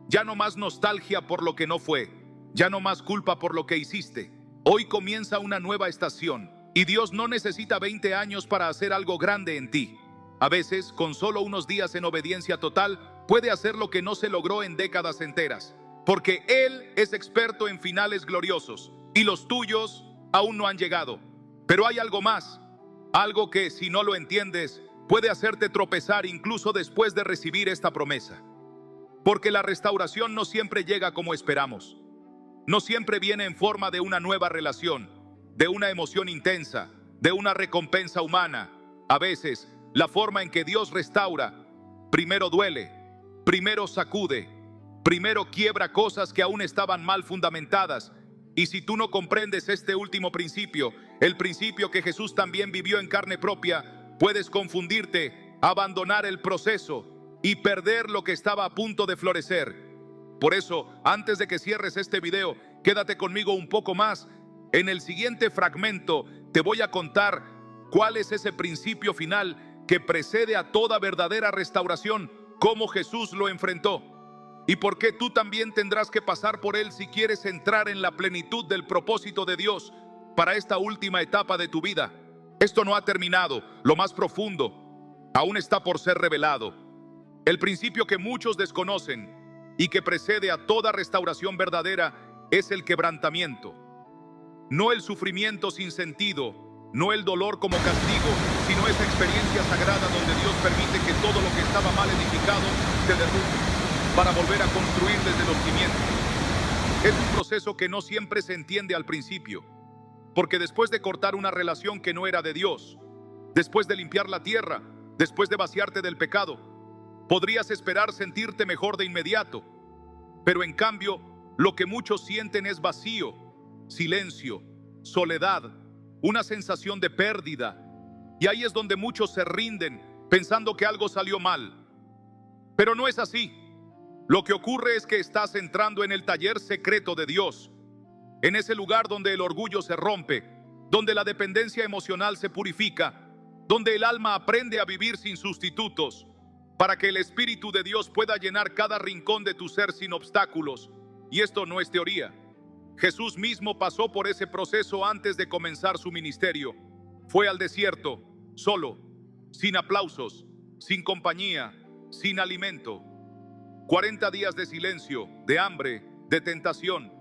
Ya no más nostalgia por lo que no fue, ya no más culpa por lo que hiciste. Hoy comienza una nueva estación y Dios no necesita 20 años para hacer algo grande en ti. A veces, con solo unos días en obediencia total, puede hacer lo que no se logró en décadas enteras. Porque Él es experto en finales gloriosos y los tuyos aún no han llegado. Pero hay algo más, algo que si no lo entiendes puede hacerte tropezar incluso después de recibir esta promesa. Porque la restauración no siempre llega como esperamos. No siempre viene en forma de una nueva relación, de una emoción intensa, de una recompensa humana. A veces, la forma en que Dios restaura primero duele, primero sacude, primero quiebra cosas que aún estaban mal fundamentadas. Y si tú no comprendes este último principio, el principio que Jesús también vivió en carne propia, puedes confundirte, abandonar el proceso y perder lo que estaba a punto de florecer. Por eso, antes de que cierres este video, quédate conmigo un poco más. En el siguiente fragmento te voy a contar cuál es ese principio final que precede a toda verdadera restauración, cómo Jesús lo enfrentó y por qué tú también tendrás que pasar por él si quieres entrar en la plenitud del propósito de Dios para esta última etapa de tu vida. Esto no ha terminado, lo más profundo aún está por ser revelado. El principio que muchos desconocen y que precede a toda restauración verdadera es el quebrantamiento. No el sufrimiento sin sentido, no el dolor como castigo, sino esa experiencia sagrada donde Dios permite que todo lo que estaba mal edificado se derrumbe para volver a construir desde los cimientos. Es un proceso que no siempre se entiende al principio, porque después de cortar una relación que no era de Dios, después de limpiar la tierra, después de vaciarte del pecado, podrías esperar sentirte mejor de inmediato, pero en cambio, lo que muchos sienten es vacío, silencio, soledad, una sensación de pérdida. Y ahí es donde muchos se rinden pensando que algo salió mal. Pero no es así. Lo que ocurre es que estás entrando en el taller secreto de Dios, en ese lugar donde el orgullo se rompe, donde la dependencia emocional se purifica, donde el alma aprende a vivir sin sustitutos, para que el Espíritu de Dios pueda llenar cada rincón de tu ser sin obstáculos. Y esto no es teoría. Jesús mismo pasó por ese proceso antes de comenzar su ministerio. Fue al desierto, solo, sin aplausos, sin compañía, sin alimento. 40 días de silencio, de hambre, de tentación.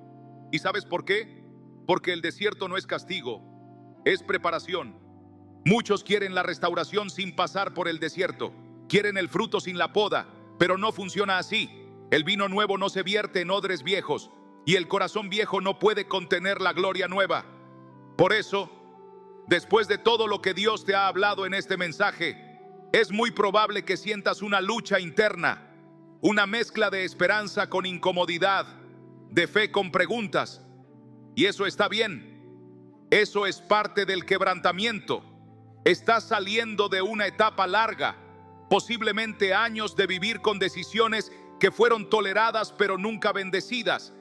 ¿Y sabes por qué? Porque el desierto no es castigo, es preparación. Muchos quieren la restauración sin pasar por el desierto. Quieren el fruto sin la poda, pero no funciona así. El vino nuevo no se vierte en odres viejos y el corazón viejo no puede contener la gloria nueva. Por eso, después de todo lo que Dios te ha hablado en este mensaje, es muy probable que sientas una lucha interna, una mezcla de esperanza con incomodidad, de fe con preguntas. Y eso está bien. Eso es parte del quebrantamiento. Estás saliendo de una etapa larga, posiblemente años de vivir con decisiones que fueron toleradas pero nunca bendecidas.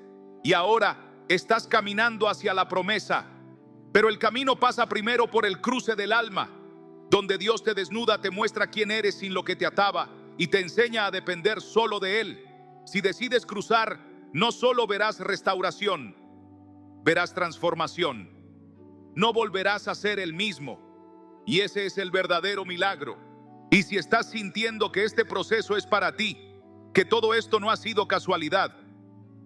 Y ahora estás caminando hacia la promesa. Pero el camino pasa primero por el cruce del alma, donde Dios te desnuda, te muestra quién eres sin lo que te ataba y te enseña a depender solo de Él. Si decides cruzar, no solo verás restauración, verás transformación. No volverás a ser el mismo. Y ese es el verdadero milagro. Y si estás sintiendo que este proceso es para ti, que todo esto no ha sido casualidad,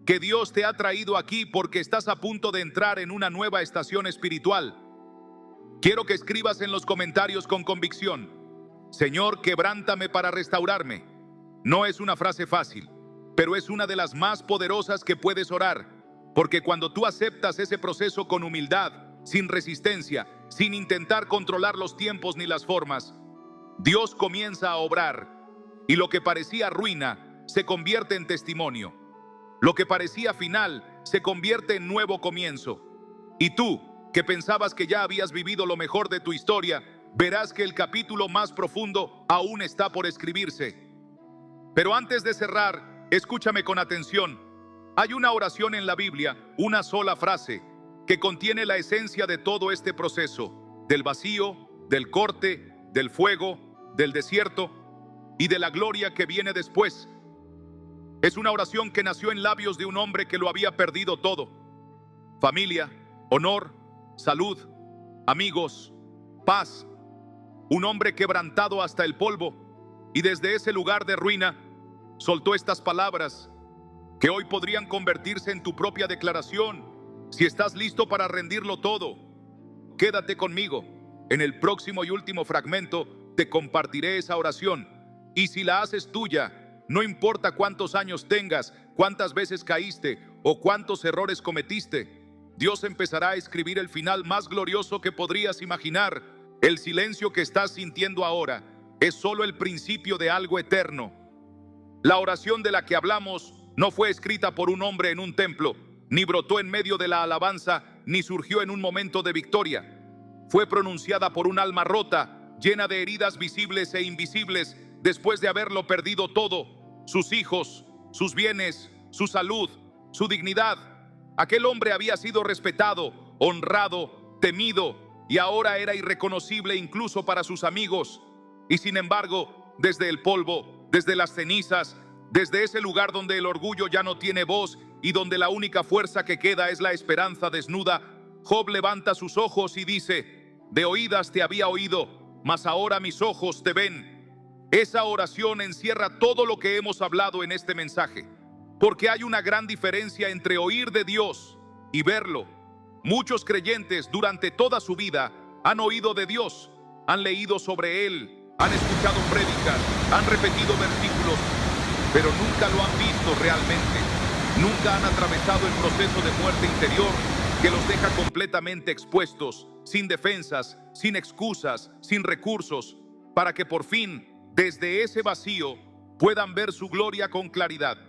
que Dios te ha traído aquí porque estás a punto de entrar en una nueva estación espiritual, quiero que escribas en los comentarios con convicción: Señor, quebrántame para restaurarme. No es una frase fácil, pero es una de las más poderosas que puedes orar, porque cuando tú aceptas ese proceso con humildad, sin resistencia, sin intentar controlar los tiempos ni las formas, Dios comienza a obrar, y lo que parecía ruina se convierte en testimonio. Lo que parecía final se convierte en nuevo comienzo. Y tú, que pensabas que ya habías vivido lo mejor de tu historia, verás que el capítulo más profundo aún está por escribirse. Pero antes de cerrar, escúchame con atención. Hay una oración en la Biblia, una sola frase, que contiene la esencia de todo este proceso, del vacío, del corte, del fuego, del desierto y de la gloria que viene después. Es una oración que nació en labios de un hombre que lo había perdido todo: familia, honor, salud, amigos, paz. Un hombre quebrantado hasta el polvo, y desde ese lugar de ruina soltó estas palabras que hoy podrían convertirse en tu propia declaración. Si estás listo para rendirlo todo, quédate conmigo. En el próximo y último fragmento te compartiré esa oración, y si la haces tuya, no importa cuántos años tengas, cuántas veces caíste o cuántos errores cometiste, Dios empezará a escribir el final más glorioso que podrías imaginar. El silencio que estás sintiendo ahora es solo el principio de algo eterno. La oración de la que hablamos no fue escrita por un hombre en un templo, ni brotó en medio de la alabanza, ni surgió en un momento de victoria. Fue pronunciada por un alma rota, llena de heridas visibles e invisibles, después de haberlo perdido todo: sus hijos, sus bienes, su salud, su dignidad. Aquel hombre había sido respetado, honrado, temido, y ahora era irreconocible incluso para sus amigos. Y sin embargo, desde el polvo, desde las cenizas, desde ese lugar donde el orgullo ya no tiene voz y donde la única fuerza que queda es la esperanza desnuda, Job levanta sus ojos y dice: de oídas te había oído, mas ahora mis ojos te ven. Esa oración encierra todo lo que hemos hablado en este mensaje, porque hay una gran diferencia entre oír de Dios y verlo. Muchos creyentes durante toda su vida han oído de Dios, han leído sobre Él, han escuchado prédicas, han repetido versículos, pero nunca lo han visto realmente. Nunca han atravesado el proceso de muerte interior que los deja completamente expuestos, sin defensas, sin excusas, sin recursos, para que por fin, desde ese vacío, puedan ver su gloria con claridad.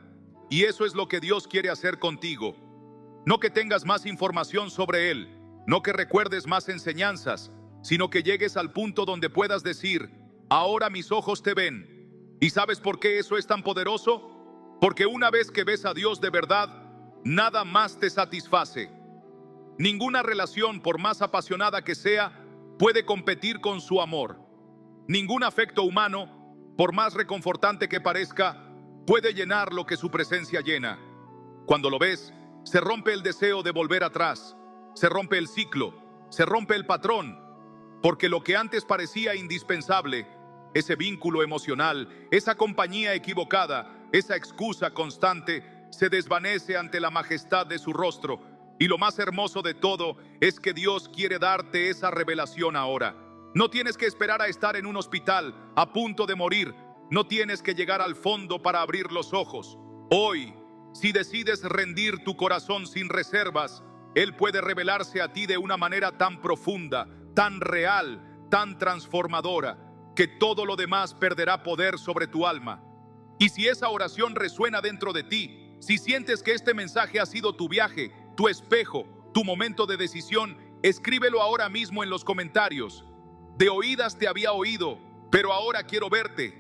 Y eso es lo que Dios quiere hacer contigo. No que tengas más información sobre Él, no que recuerdes más enseñanzas, sino que llegues al punto donde puedas decir: ahora mis ojos te ven. ¿Y sabes por qué eso es tan poderoso? Porque una vez que ves a Dios de verdad, nada más te satisface. Ninguna relación, por más apasionada que sea, puede competir con su amor. Ningún afecto humano, por más reconfortante que parezca, puede llenar lo que su presencia llena. Cuando lo ves, se rompe el deseo de volver atrás, se rompe el ciclo, se rompe el patrón, porque lo que antes parecía indispensable, ese vínculo emocional, esa compañía equivocada, esa excusa constante, se desvanece ante la majestad de su rostro. Y lo más hermoso de todo es que Dios quiere darte esa revelación ahora. No tienes que esperar a estar en un hospital a punto de morir. No tienes que llegar al fondo para abrir los ojos. Hoy, si decides rendir tu corazón sin reservas, Él puede revelarse a ti de una manera tan profunda, tan real, tan transformadora, que todo lo demás perderá poder sobre tu alma. Y si esa oración resuena dentro de ti, si sientes que este mensaje ha sido tu viaje, tu espejo, tu momento de decisión, escríbelo ahora mismo en los comentarios. De oídas te había oído, pero ahora quiero verte.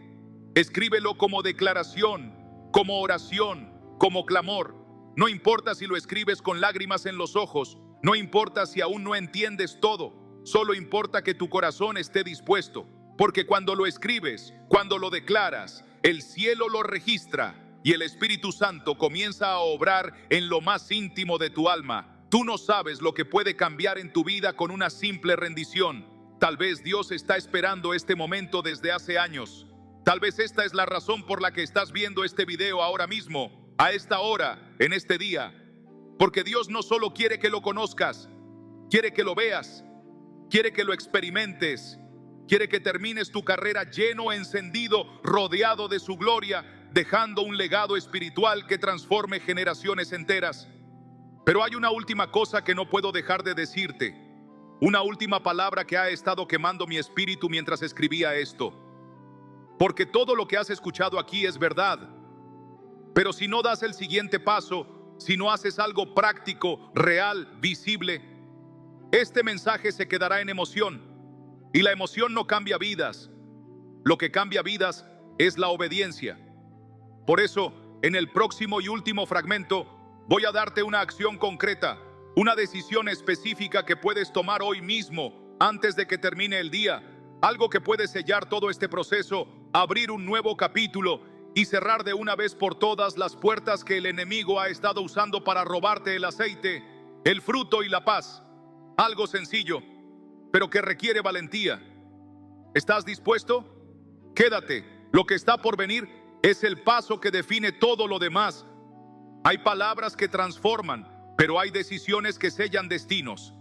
Escríbelo como declaración, como oración, como clamor. No importa si lo escribes con lágrimas en los ojos, no importa si aún no entiendes todo, solo importa que tu corazón esté dispuesto, porque cuando lo escribes, cuando lo declaras, el cielo lo registra y el Espíritu Santo comienza a obrar en lo más íntimo de tu alma. Tú no sabes lo que puede cambiar en tu vida con una simple rendición. Tal vez Dios está esperando este momento desde hace años. Tal vez esta es la razón por la que estás viendo este video ahora mismo, a esta hora, en este día. Porque Dios no solo quiere que lo conozcas, quiere que lo veas, quiere que lo experimentes, quiere que termines tu carrera lleno, encendido, rodeado de su gloria, dejando un legado espiritual que transforme generaciones enteras. Pero hay una última cosa que no puedo dejar de decirte. Una última palabra que ha estado quemando mi espíritu mientras escribía esto. Porque todo lo que has escuchado aquí es verdad. Pero si no das el siguiente paso, si no haces algo práctico, real, visible, este mensaje se quedará en emoción. Y la emoción no cambia vidas. Lo que cambia vidas es la obediencia. Por eso, en el próximo y último fragmento, voy a darte una acción concreta, una decisión específica que puedes tomar hoy mismo, antes de que termine el día. Algo que puede sellar todo este proceso, abrir un nuevo capítulo y cerrar de una vez por todas las puertas que el enemigo ha estado usando para robarte el aceite, el fruto y la paz. Algo sencillo, pero que requiere valentía. ¿Estás dispuesto? Quédate. Lo que está por venir es el paso que define todo lo demás. Hay palabras que transforman, pero hay decisiones que sellan destinos.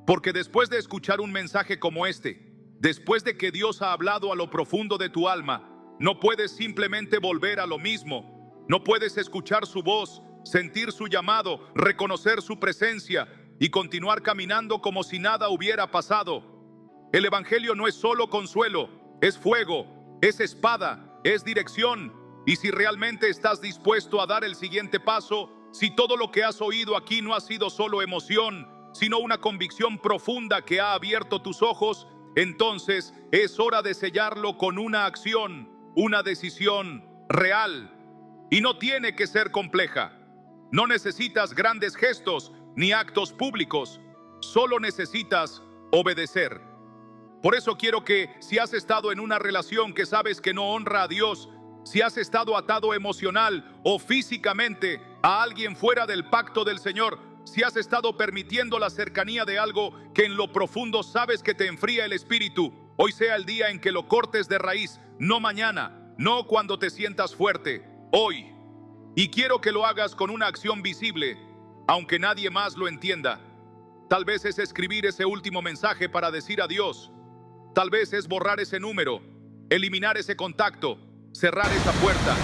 Porque después de escuchar un mensaje como este, después de que Dios ha hablado a lo profundo de tu alma, no puedes simplemente volver a lo mismo. No puedes escuchar su voz, sentir su llamado, reconocer su presencia y continuar caminando como si nada hubiera pasado. El Evangelio no es solo consuelo, es fuego, es espada, es dirección. Y si realmente estás dispuesto a dar el siguiente paso, si todo lo que has oído aquí no ha sido solo emoción, sino una convicción profunda que ha abierto tus ojos, entonces es hora de sellarlo con una acción, una decisión real. Y no tiene que ser compleja. No necesitas grandes gestos ni actos públicos. Solo necesitas obedecer. Por eso quiero que, si has estado en una relación que sabes que no honra a Dios, si has estado atado emocional o físicamente a alguien fuera del pacto del Señor, si has estado permitiendo la cercanía de algo que en lo profundo sabes que te enfría el espíritu, hoy sea el día en que lo cortes de raíz, no mañana, no cuando te sientas fuerte, hoy. Y quiero que lo hagas con una acción visible, aunque nadie más lo entienda. Tal vez es escribir ese último mensaje para decir adiós. Tal vez es borrar ese número, eliminar ese contacto, cerrar esa puerta.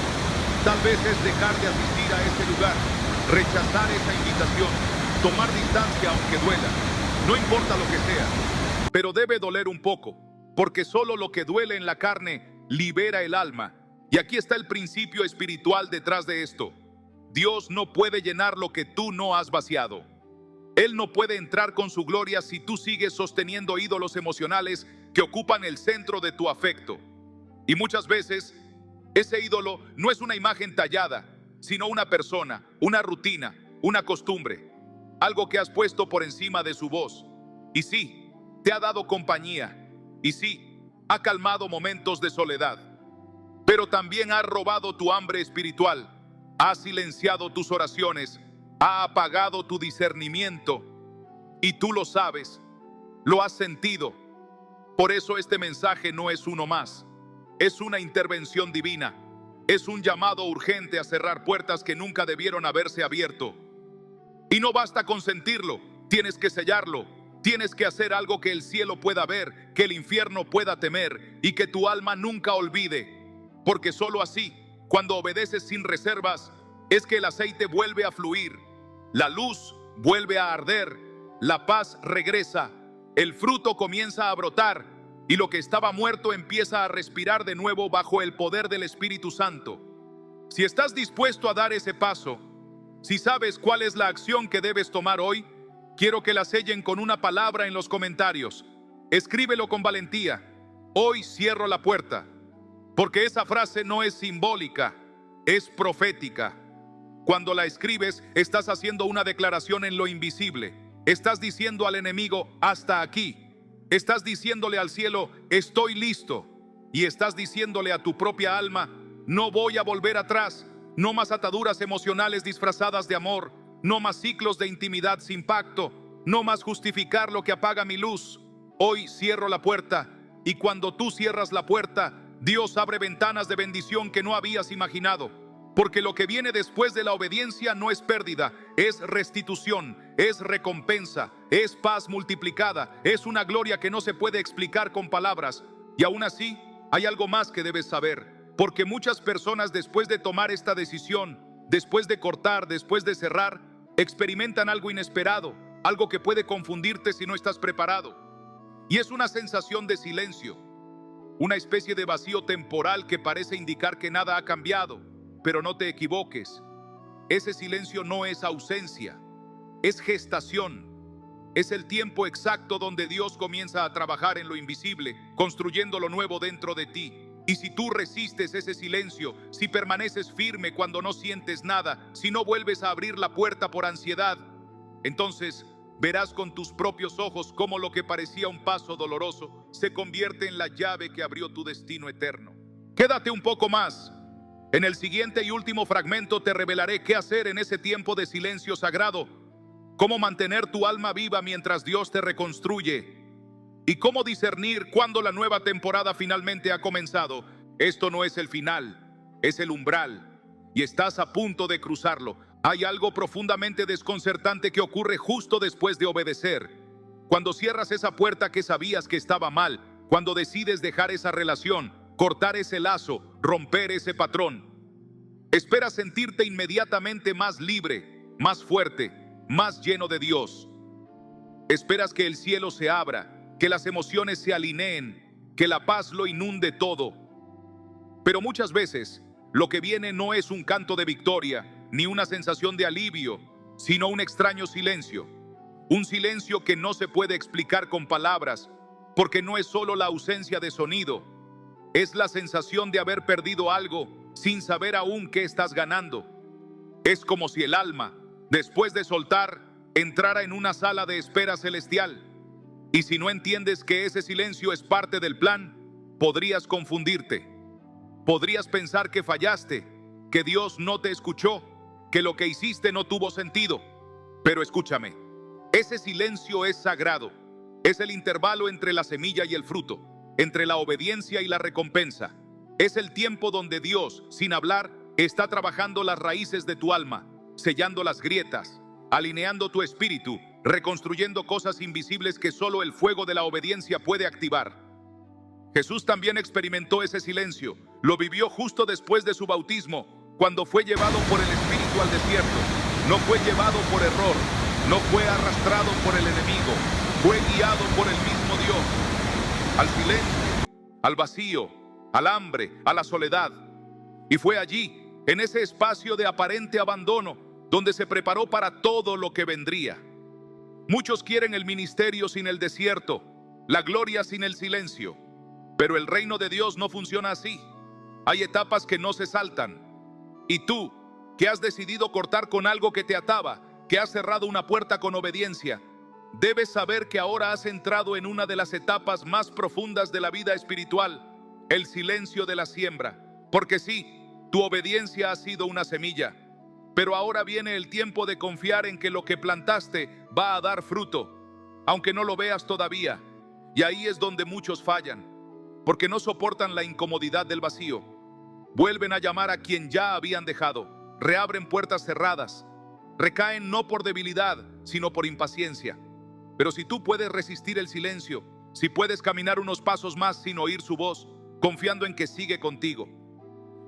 Tal vez es dejar de asistir a ese lugar, rechazar esa invitación, tomar distancia aunque duela. No importa lo que sea, pero debe doler un poco, porque solo lo que duele en la carne libera el alma. Y aquí está el principio espiritual detrás de esto. Dios no puede llenar lo que tú no has vaciado. Él no puede entrar con su gloria si tú sigues sosteniendo ídolos emocionales que ocupan el centro de tu afecto. Y muchas veces, ese ídolo no es una imagen tallada, sino una persona, una rutina, una costumbre, algo que has puesto por encima de su voz. Y sí, te ha dado compañía. Y sí, ha calmado momentos de soledad. Pero también ha robado tu hambre espiritual, ha silenciado tus oraciones, ha apagado tu discernimiento. Y tú lo sabes, lo has sentido. Por eso este mensaje no es uno más. Es una intervención divina. Es un llamado urgente a cerrar puertas que nunca debieron haberse abierto. Y no basta con sentirlo, tienes que sellarlo. Tienes que hacer algo que el cielo pueda ver, que el infierno pueda temer y que tu alma nunca olvide. Porque solo así, cuando obedeces sin reservas, es que el aceite vuelve a fluir, la luz vuelve a arder, la paz regresa, el fruto comienza a brotar y lo que estaba muerto empieza a respirar de nuevo bajo el poder del Espíritu Santo. Si estás dispuesto a dar ese paso, si sabes cuál es la acción que debes tomar hoy, quiero que la sellen con una palabra en los comentarios. Escríbelo con valentía. Hoy cierro la puerta. Porque esa frase no es simbólica, es profética. Cuando la escribes, estás haciendo una declaración en lo invisible. Estás diciendo al enemigo, hasta aquí. Estás diciéndole al cielo, estoy listo. Y estás diciéndole a tu propia alma, no voy a volver atrás. No más ataduras emocionales disfrazadas de amor. No más ciclos de intimidad sin pacto. No más justificar lo que apaga mi luz. Hoy cierro la puerta. Y cuando tú cierras la puerta, Dios abre ventanas de bendición que no habías imaginado. Porque lo que viene después de la obediencia no es pérdida, es restitución, es recompensa, es paz multiplicada, es una gloria que no se puede explicar con palabras. Y aún así, hay algo más que debes saber. Porque muchas personas, después de tomar esta decisión, después de cortar, después de cerrar, experimentan algo inesperado, algo que puede confundirte si no estás preparado. Y es una sensación de silencio, una especie de vacío temporal que parece indicar que nada ha cambiado. Pero no te equivoques, ese silencio no es ausencia, es gestación. Es el tiempo exacto donde Dios comienza a trabajar en lo invisible, construyendo lo nuevo dentro de ti. Y si tú resistes ese silencio, si permaneces firme cuando no sientes nada, si no vuelves a abrir la puerta por ansiedad, entonces verás con tus propios ojos cómo lo que parecía un paso doloroso se convierte en la llave que abrió tu destino eterno. Quédate un poco más. En el siguiente y último fragmento te revelaré qué hacer en ese tiempo de silencio sagrado, cómo mantener tu alma viva mientras Dios te reconstruye y cómo discernir cuándo la nueva temporada finalmente ha comenzado. Esto no es el final, es el umbral y estás a punto de cruzarlo. Hay algo profundamente desconcertante que ocurre justo después de obedecer. Cuando cierras esa puerta que sabías que estaba mal, cuando decides dejar esa relación, cortar ese lazo, romper ese patrón, esperas sentirte inmediatamente más libre, más fuerte, más lleno de Dios. Esperas que el cielo se abra, que las emociones se alineen, que la paz lo inunde todo. Pero muchas veces, lo que viene no es un canto de victoria, ni una sensación de alivio, sino un extraño silencio. Un silencio que no se puede explicar con palabras, porque no es solo la ausencia de sonido, es la sensación de haber perdido algo sin saber aún qué estás ganando. Es como si el alma, después de soltar, entrara en una sala de espera celestial. Y si no entiendes que ese silencio es parte del plan, podrías confundirte. Podrías pensar que fallaste, que Dios no te escuchó, que lo que hiciste no tuvo sentido. Pero escúchame, ese silencio es sagrado. Es el intervalo entre la semilla y el fruto, entre la obediencia y la recompensa. Es el tiempo donde Dios, sin hablar, está trabajando las raíces de tu alma, sellando las grietas, alineando tu espíritu, reconstruyendo cosas invisibles que solo el fuego de la obediencia puede activar. Jesús también experimentó ese silencio. Lo vivió justo después de su bautismo, cuando fue llevado por el Espíritu al desierto. No fue llevado por error, no fue arrastrado por el enemigo, fue guiado por el mismo Dios. Al silencio, al vacío, al hambre, a la soledad. Y fue allí, en ese espacio de aparente abandono, donde se preparó para todo lo que vendría. Muchos quieren el ministerio sin el desierto, la gloria sin el silencio. Pero el reino de Dios no funciona así. Hay etapas que no se saltan. Y tú, que has decidido cortar con algo que te ataba, que has cerrado una puerta con obediencia, debes saber que ahora has entrado en una de las etapas más profundas de la vida espiritual, el silencio de la siembra. Porque sí, tu obediencia ha sido una semilla, pero ahora viene el tiempo de confiar en que lo que plantaste va a dar fruto, aunque no lo veas todavía. Y ahí es donde muchos fallan, porque no soportan la incomodidad del vacío. Vuelven a llamar a quien ya habían dejado, reabren puertas cerradas, recaen no por debilidad, sino por impaciencia. Pero si tú puedes resistir el silencio, si puedes caminar unos pasos más sin oír su voz, confiando en que sigue contigo,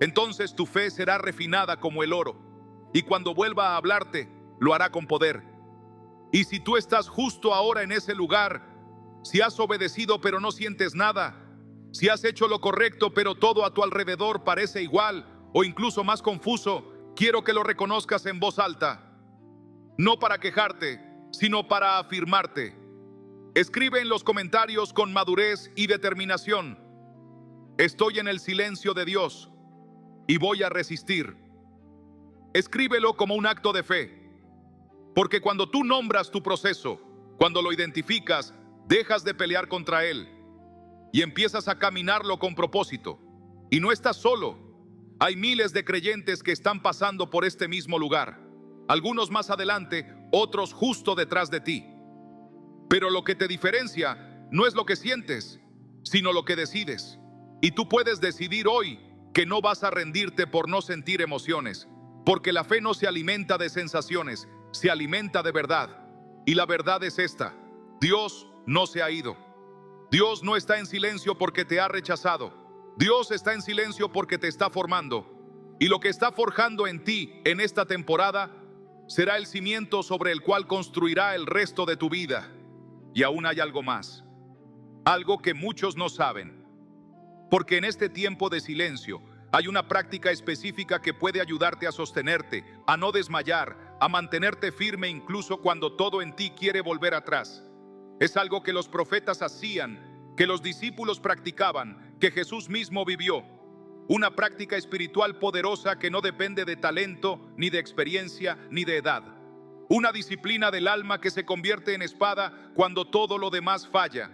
entonces tu fe será refinada como el oro, y cuando vuelva a hablarte, lo hará con poder. Y si tú estás justo ahora en ese lugar, si has obedecido pero no sientes nada, si has hecho lo correcto pero todo a tu alrededor parece igual o incluso más confuso, quiero que lo reconozcas en voz alta. No para quejarte, sino para afirmarte. Escribe en los comentarios con madurez y determinación: estoy en el silencio de Dios y voy a resistir. Escríbelo como un acto de fe, porque cuando tú nombras tu proceso, cuando lo identificas, dejas de pelear contra él y empiezas a caminarlo con propósito. Y no estás solo. Hay miles de creyentes que están pasando por este mismo lugar, algunos más adelante, otros justo detrás de ti. Pero lo que te diferencia no es lo que sientes, sino lo que decides. Y tú puedes decidir hoy que no vas a rendirte por no sentir emociones, porque la fe no se alimenta de sensaciones, se alimenta de verdad. Y la verdad es esta: Dios no se ha ido. Dios no está en silencio porque te ha rechazado. Dios está en silencio porque te está formando. Y lo que está forjando en ti en esta temporada será el cimiento sobre el cual construirá el resto de tu vida. Y aún hay algo más, algo que muchos no saben, porque en este tiempo de silencio hay una práctica específica que puede ayudarte a sostenerte, a no desmayar, a mantenerte firme incluso cuando todo en ti quiere volver atrás. Es algo que los profetas hacían, que los discípulos practicaban, que Jesús mismo vivió. Una práctica espiritual poderosa que no depende de talento, ni de experiencia, ni de edad. Una disciplina del alma que se convierte en espada cuando todo lo demás falla.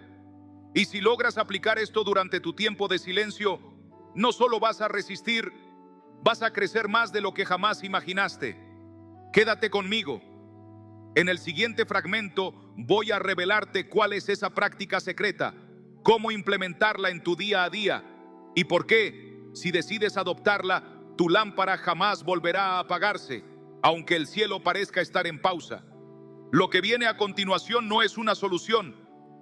Y si logras aplicar esto durante tu tiempo de silencio, no solo vas a resistir, vas a crecer más de lo que jamás imaginaste. Quédate conmigo. En el siguiente fragmento voy a revelarte cuál es esa práctica secreta, cómo implementarla en tu día a día y por qué, si decides adoptarla, tu lámpara jamás volverá a apagarse, aunque el cielo parezca estar en pausa. Lo que viene a continuación no es una solución,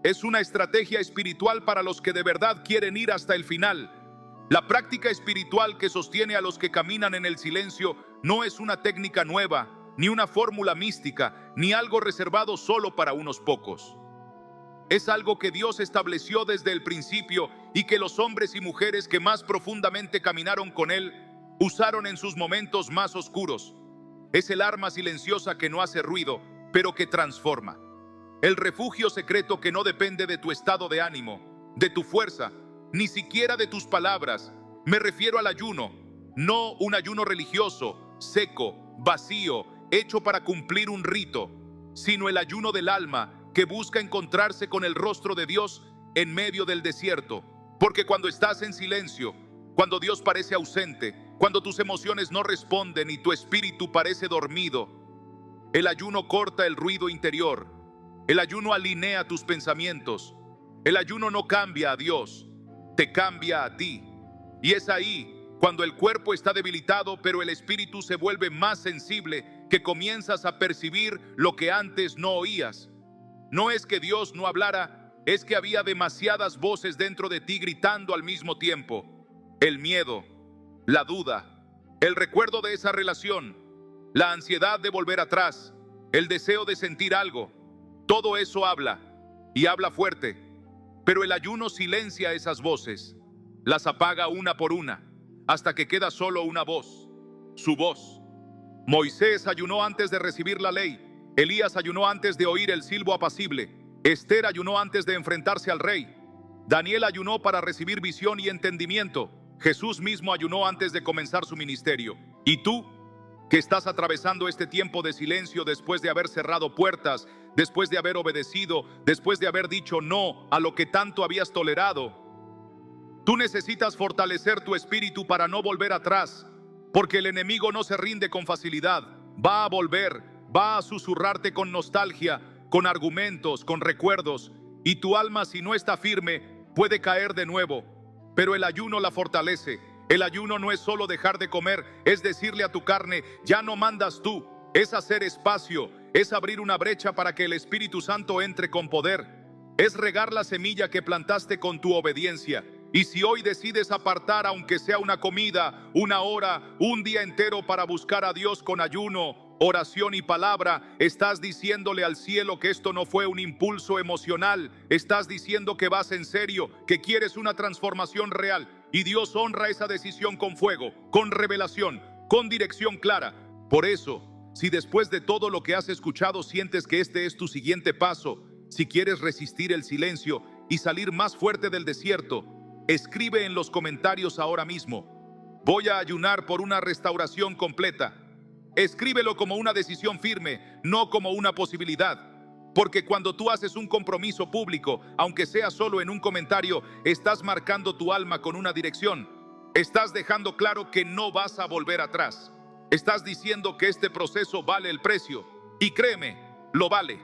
es una estrategia espiritual para los que de verdad quieren ir hasta el final. La práctica espiritual que sostiene a los que caminan en el silencio no es una técnica nueva, ni una fórmula mística, ni algo reservado solo para unos pocos. Es algo que Dios estableció desde el principio y que los hombres y mujeres que más profundamente caminaron con Él usaron en sus momentos más oscuros. Es el arma silenciosa que no hace ruido, pero que transforma. El refugio secreto que no depende de tu estado de ánimo, de tu fuerza, ni siquiera de tus palabras. Me refiero al ayuno, no un ayuno religioso, seco, vacío, hecho para cumplir un rito, sino el ayuno del alma que busca encontrarse con el rostro de Dios en medio del desierto. Porque cuando estás en silencio, cuando Dios parece ausente, cuando tus emociones no responden y tu espíritu parece dormido, el ayuno corta el ruido interior. El ayuno alinea tus pensamientos. El ayuno no cambia a Dios, te cambia a ti. Y es ahí, cuando el cuerpo está debilitado, pero el espíritu se vuelve más sensible, que comienzas a percibir lo que antes no oías. No es que Dios no hablara, es que había demasiadas voces dentro de ti gritando al mismo tiempo. El miedo, la duda, el recuerdo de esa relación, la ansiedad de volver atrás, el deseo de sentir algo. Todo eso habla, y habla fuerte. Pero el ayuno silencia esas voces, las apaga una por una, hasta que queda solo una voz, su voz. Moisés ayunó antes de recibir la ley. Elías ayunó antes de oír el silbo apacible. Esther ayunó antes de enfrentarse al rey. Daniel ayunó para recibir visión y entendimiento. Jesús mismo ayunó antes de comenzar su ministerio. ¿Y tú, que estás atravesando este tiempo de silencio después de haber cerrado puertas, después de haber obedecido, después de haber dicho no a lo que tanto habías tolerado? Tú necesitas fortalecer tu espíritu para no volver atrás, porque el enemigo no se rinde con facilidad. Va a volver, va a susurrarte con nostalgia, con argumentos, con recuerdos, y tu alma, si no está firme, puede caer de nuevo. Pero el ayuno la fortalece. El ayuno no es solo dejar de comer, es decirle a tu carne: ya no mandas tú. Es hacer espacio, es abrir una brecha para que el Espíritu Santo entre con poder. Es regar la semilla que plantaste con tu obediencia. Y si hoy decides apartar, aunque sea una comida, una hora, un día entero para buscar a Dios con ayuno, oración y palabra, estás diciéndole al cielo que esto no fue un impulso emocional. Estás diciendo que vas en serio, que quieres una transformación real. Y Dios honra esa decisión con fuego, con revelación, con dirección clara. Por eso, si después de todo lo que has escuchado sientes que este es tu siguiente paso, Si quieres resistir el silencio y salir más fuerte del desierto, escribe en los comentarios ahora mismo: voy a ayunar por una restauración completa. Escríbelo como una decisión firme, no como una posibilidad. Porque cuando tú haces un compromiso público, aunque sea solo en un comentario, estás marcando tu alma con una dirección. Estás dejando claro que no vas a volver atrás. Estás diciendo que este proceso vale el precio. Y créeme, lo vale.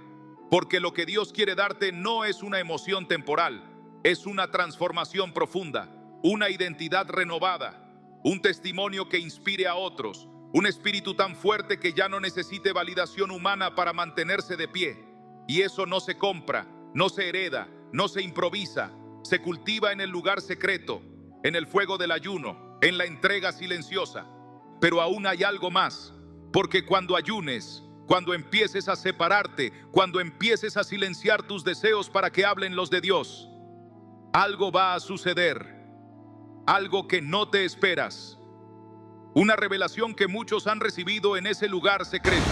Porque lo que Dios quiere darte no es una emoción temporal, es una transformación profunda, una identidad renovada, un testimonio que inspire a otros, un espíritu tan fuerte que ya no necesite validación humana para mantenerse de pie. Y eso no se compra, no se hereda, no se improvisa, se cultiva en el lugar secreto, en el fuego del ayuno, en la entrega silenciosa. Pero aún hay algo más, porque cuando ayunes, cuando empieces a separarte, cuando empieces a silenciar tus deseos para que hablen los de Dios, algo va a suceder, algo que no te esperas. Una revelación que muchos han recibido en ese lugar secreto.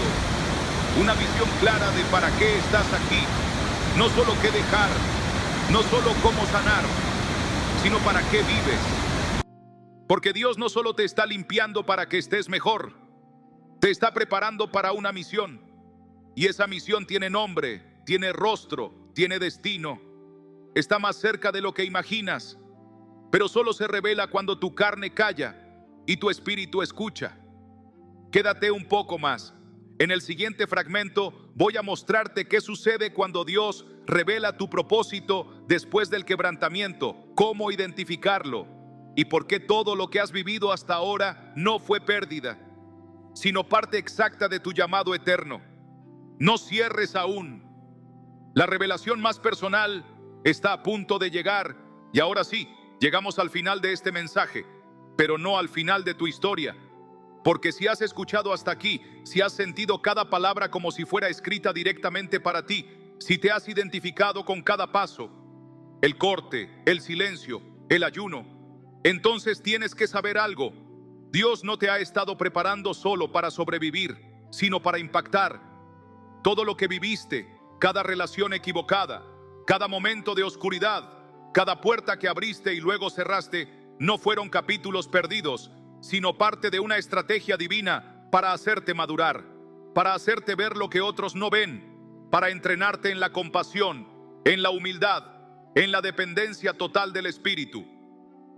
Una visión clara de para qué estás aquí. No solo qué dejar, no solo cómo sanar, sino para qué vives. Porque Dios no solo te está limpiando para que estés mejor, te está preparando para una misión. Y esa misión tiene nombre, tiene rostro, tiene destino. Está más cerca de lo que imaginas, pero solo se revela cuando tu carne calla y tu espíritu escucha. Quédate un poco más. En el siguiente fragmento voy a mostrarte qué sucede cuando Dios revela tu propósito después del quebrantamiento, cómo identificarlo y por qué todo lo que has vivido hasta ahora no fue pérdida, sino parte exacta de tu llamado eterno. No cierres aún. La revelación más personal está a punto de llegar y ahora sí, llegamos al final de este mensaje, pero no al final de tu historia. Porque si has escuchado hasta aquí, si has sentido cada palabra como si fuera escrita directamente para ti, si te has identificado con cada paso, el corte, el silencio, el ayuno, entonces tienes que saber algo. Dios no te ha estado preparando solo para sobrevivir, sino para impactar. Todo lo que viviste, cada relación equivocada, cada momento de oscuridad, cada puerta que abriste y luego cerraste, no fueron capítulos perdidos, sino parte de una estrategia divina para hacerte madurar, para hacerte ver lo que otros no ven, para entrenarte en la compasión, en la humildad, en la dependencia total del Espíritu.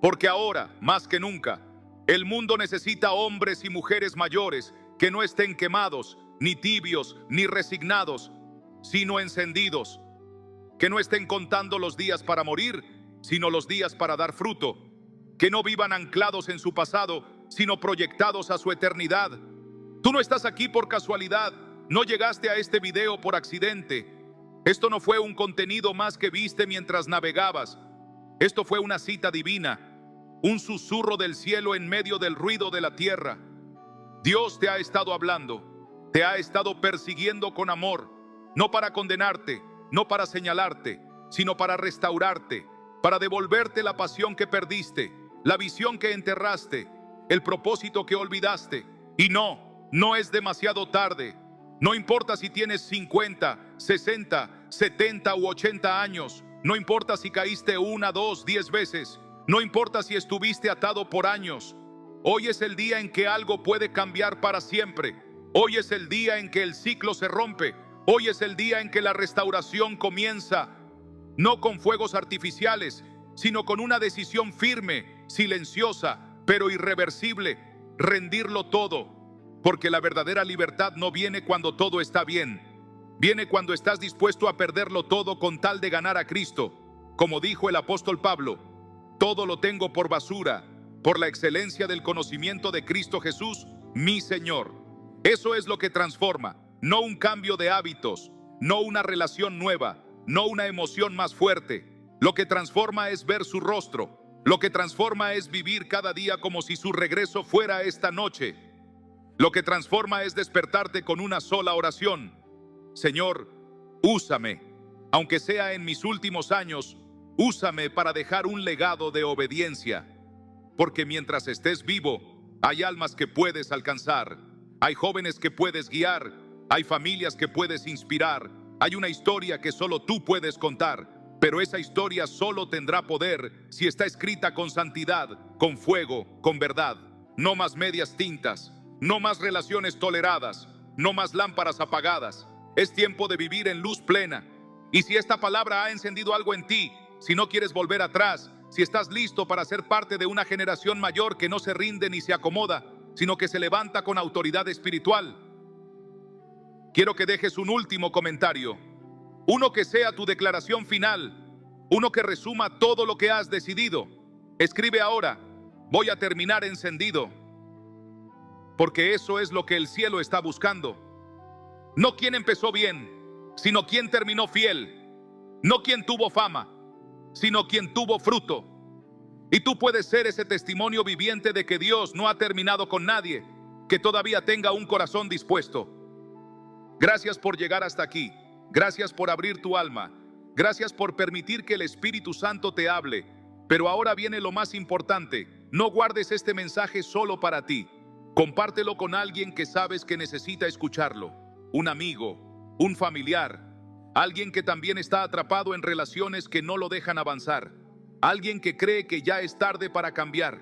Porque ahora, más que nunca, el mundo necesita hombres y mujeres mayores que no estén quemados, ni tibios, ni resignados, sino encendidos, que no estén contando los días para morir, sino los días para dar fruto, que no vivan anclados en su pasado, sino proyectados a su eternidad. Tú no estás aquí por casualidad, no llegaste a este video por accidente. Esto no fue un contenido más que viste mientras navegabas. Esto fue una cita divina, un susurro del cielo en medio del ruido de la tierra. Dios te ha estado hablando, te ha estado persiguiendo con amor, no para condenarte, no para señalarte, sino para restaurarte, para devolverte la pasión que perdiste, la visión que enterraste, el propósito que olvidaste. Y no es demasiado tarde. No importa si tienes 50, 60, 70 u 80 años. No importa si caíste 1, 2, 10 veces. No importa si estuviste atado por años. Hoy es el día en que algo puede cambiar para siempre. Hoy es el día en que el ciclo se rompe. Hoy es el día en que la restauración comienza. No con fuegos artificiales, sino con una decisión firme, silenciosa, pero irreversible, rendirlo todo. Porque la verdadera libertad no viene cuando todo está bien. Viene cuando estás dispuesto a perderlo todo con tal de ganar a Cristo. Como dijo el apóstol Pablo, todo lo tengo por basura, por la excelencia del conocimiento de Cristo Jesús, mi Señor. Eso es lo que transforma, no un cambio de hábitos, no una relación nueva, no una emoción más fuerte. Lo que transforma es ver su rostro. Lo que transforma es vivir cada día como si su regreso fuera esta noche. Lo que transforma es despertarte con una sola oración. Señor, úsame, aunque sea en mis últimos años, úsame para dejar un legado de obediencia. Porque mientras estés vivo, hay almas que puedes alcanzar, hay jóvenes que puedes guiar, hay familias que puedes inspirar, Hay una historia que solo tú puedes contar, pero esa historia solo tendrá poder si está escrita con santidad, con fuego, con verdad. No más medias tintas, no más relaciones toleradas, no más lámparas apagadas. Es tiempo de vivir en luz plena. Y si esta palabra ha encendido algo en ti, si no quieres volver atrás, si estás listo para ser parte de una generación mayor que no se rinde ni se acomoda, sino que se levanta con autoridad espiritual, quiero que dejes un último comentario, uno que sea tu declaración final, uno que resuma todo lo que has decidido. Escribe ahora: voy a terminar encendido, porque eso es lo que el cielo está buscando. No quien empezó bien, sino quien terminó fiel. No quien tuvo fama, sino quien tuvo fruto. Y tú puedes ser ese testimonio viviente de que Dios no ha terminado con nadie, que todavía tenga un corazón dispuesto. Gracias por llegar hasta aquí. Gracias por abrir tu alma. Gracias por permitir que el Espíritu Santo te hable. Pero ahora viene lo más importante. No guardes este mensaje solo para ti. Compártelo con alguien que sabes que necesita escucharlo. Un amigo, un familiar, alguien que también está atrapado en relaciones que no lo dejan avanzar. Alguien que cree que ya es tarde para cambiar.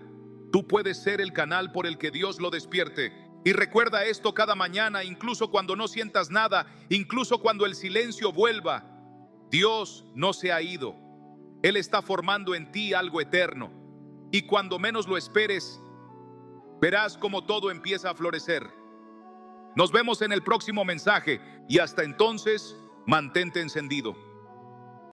Tú puedes ser el canal por el que Dios lo despierte. Y recuerda esto cada mañana, incluso cuando no sientas nada, incluso cuando el silencio vuelva. Dios no se ha ido. Él está formando en ti algo eterno. Y cuando menos lo esperes, verás cómo todo empieza a florecer. Nos vemos en el próximo mensaje y hasta entonces, mantente encendido.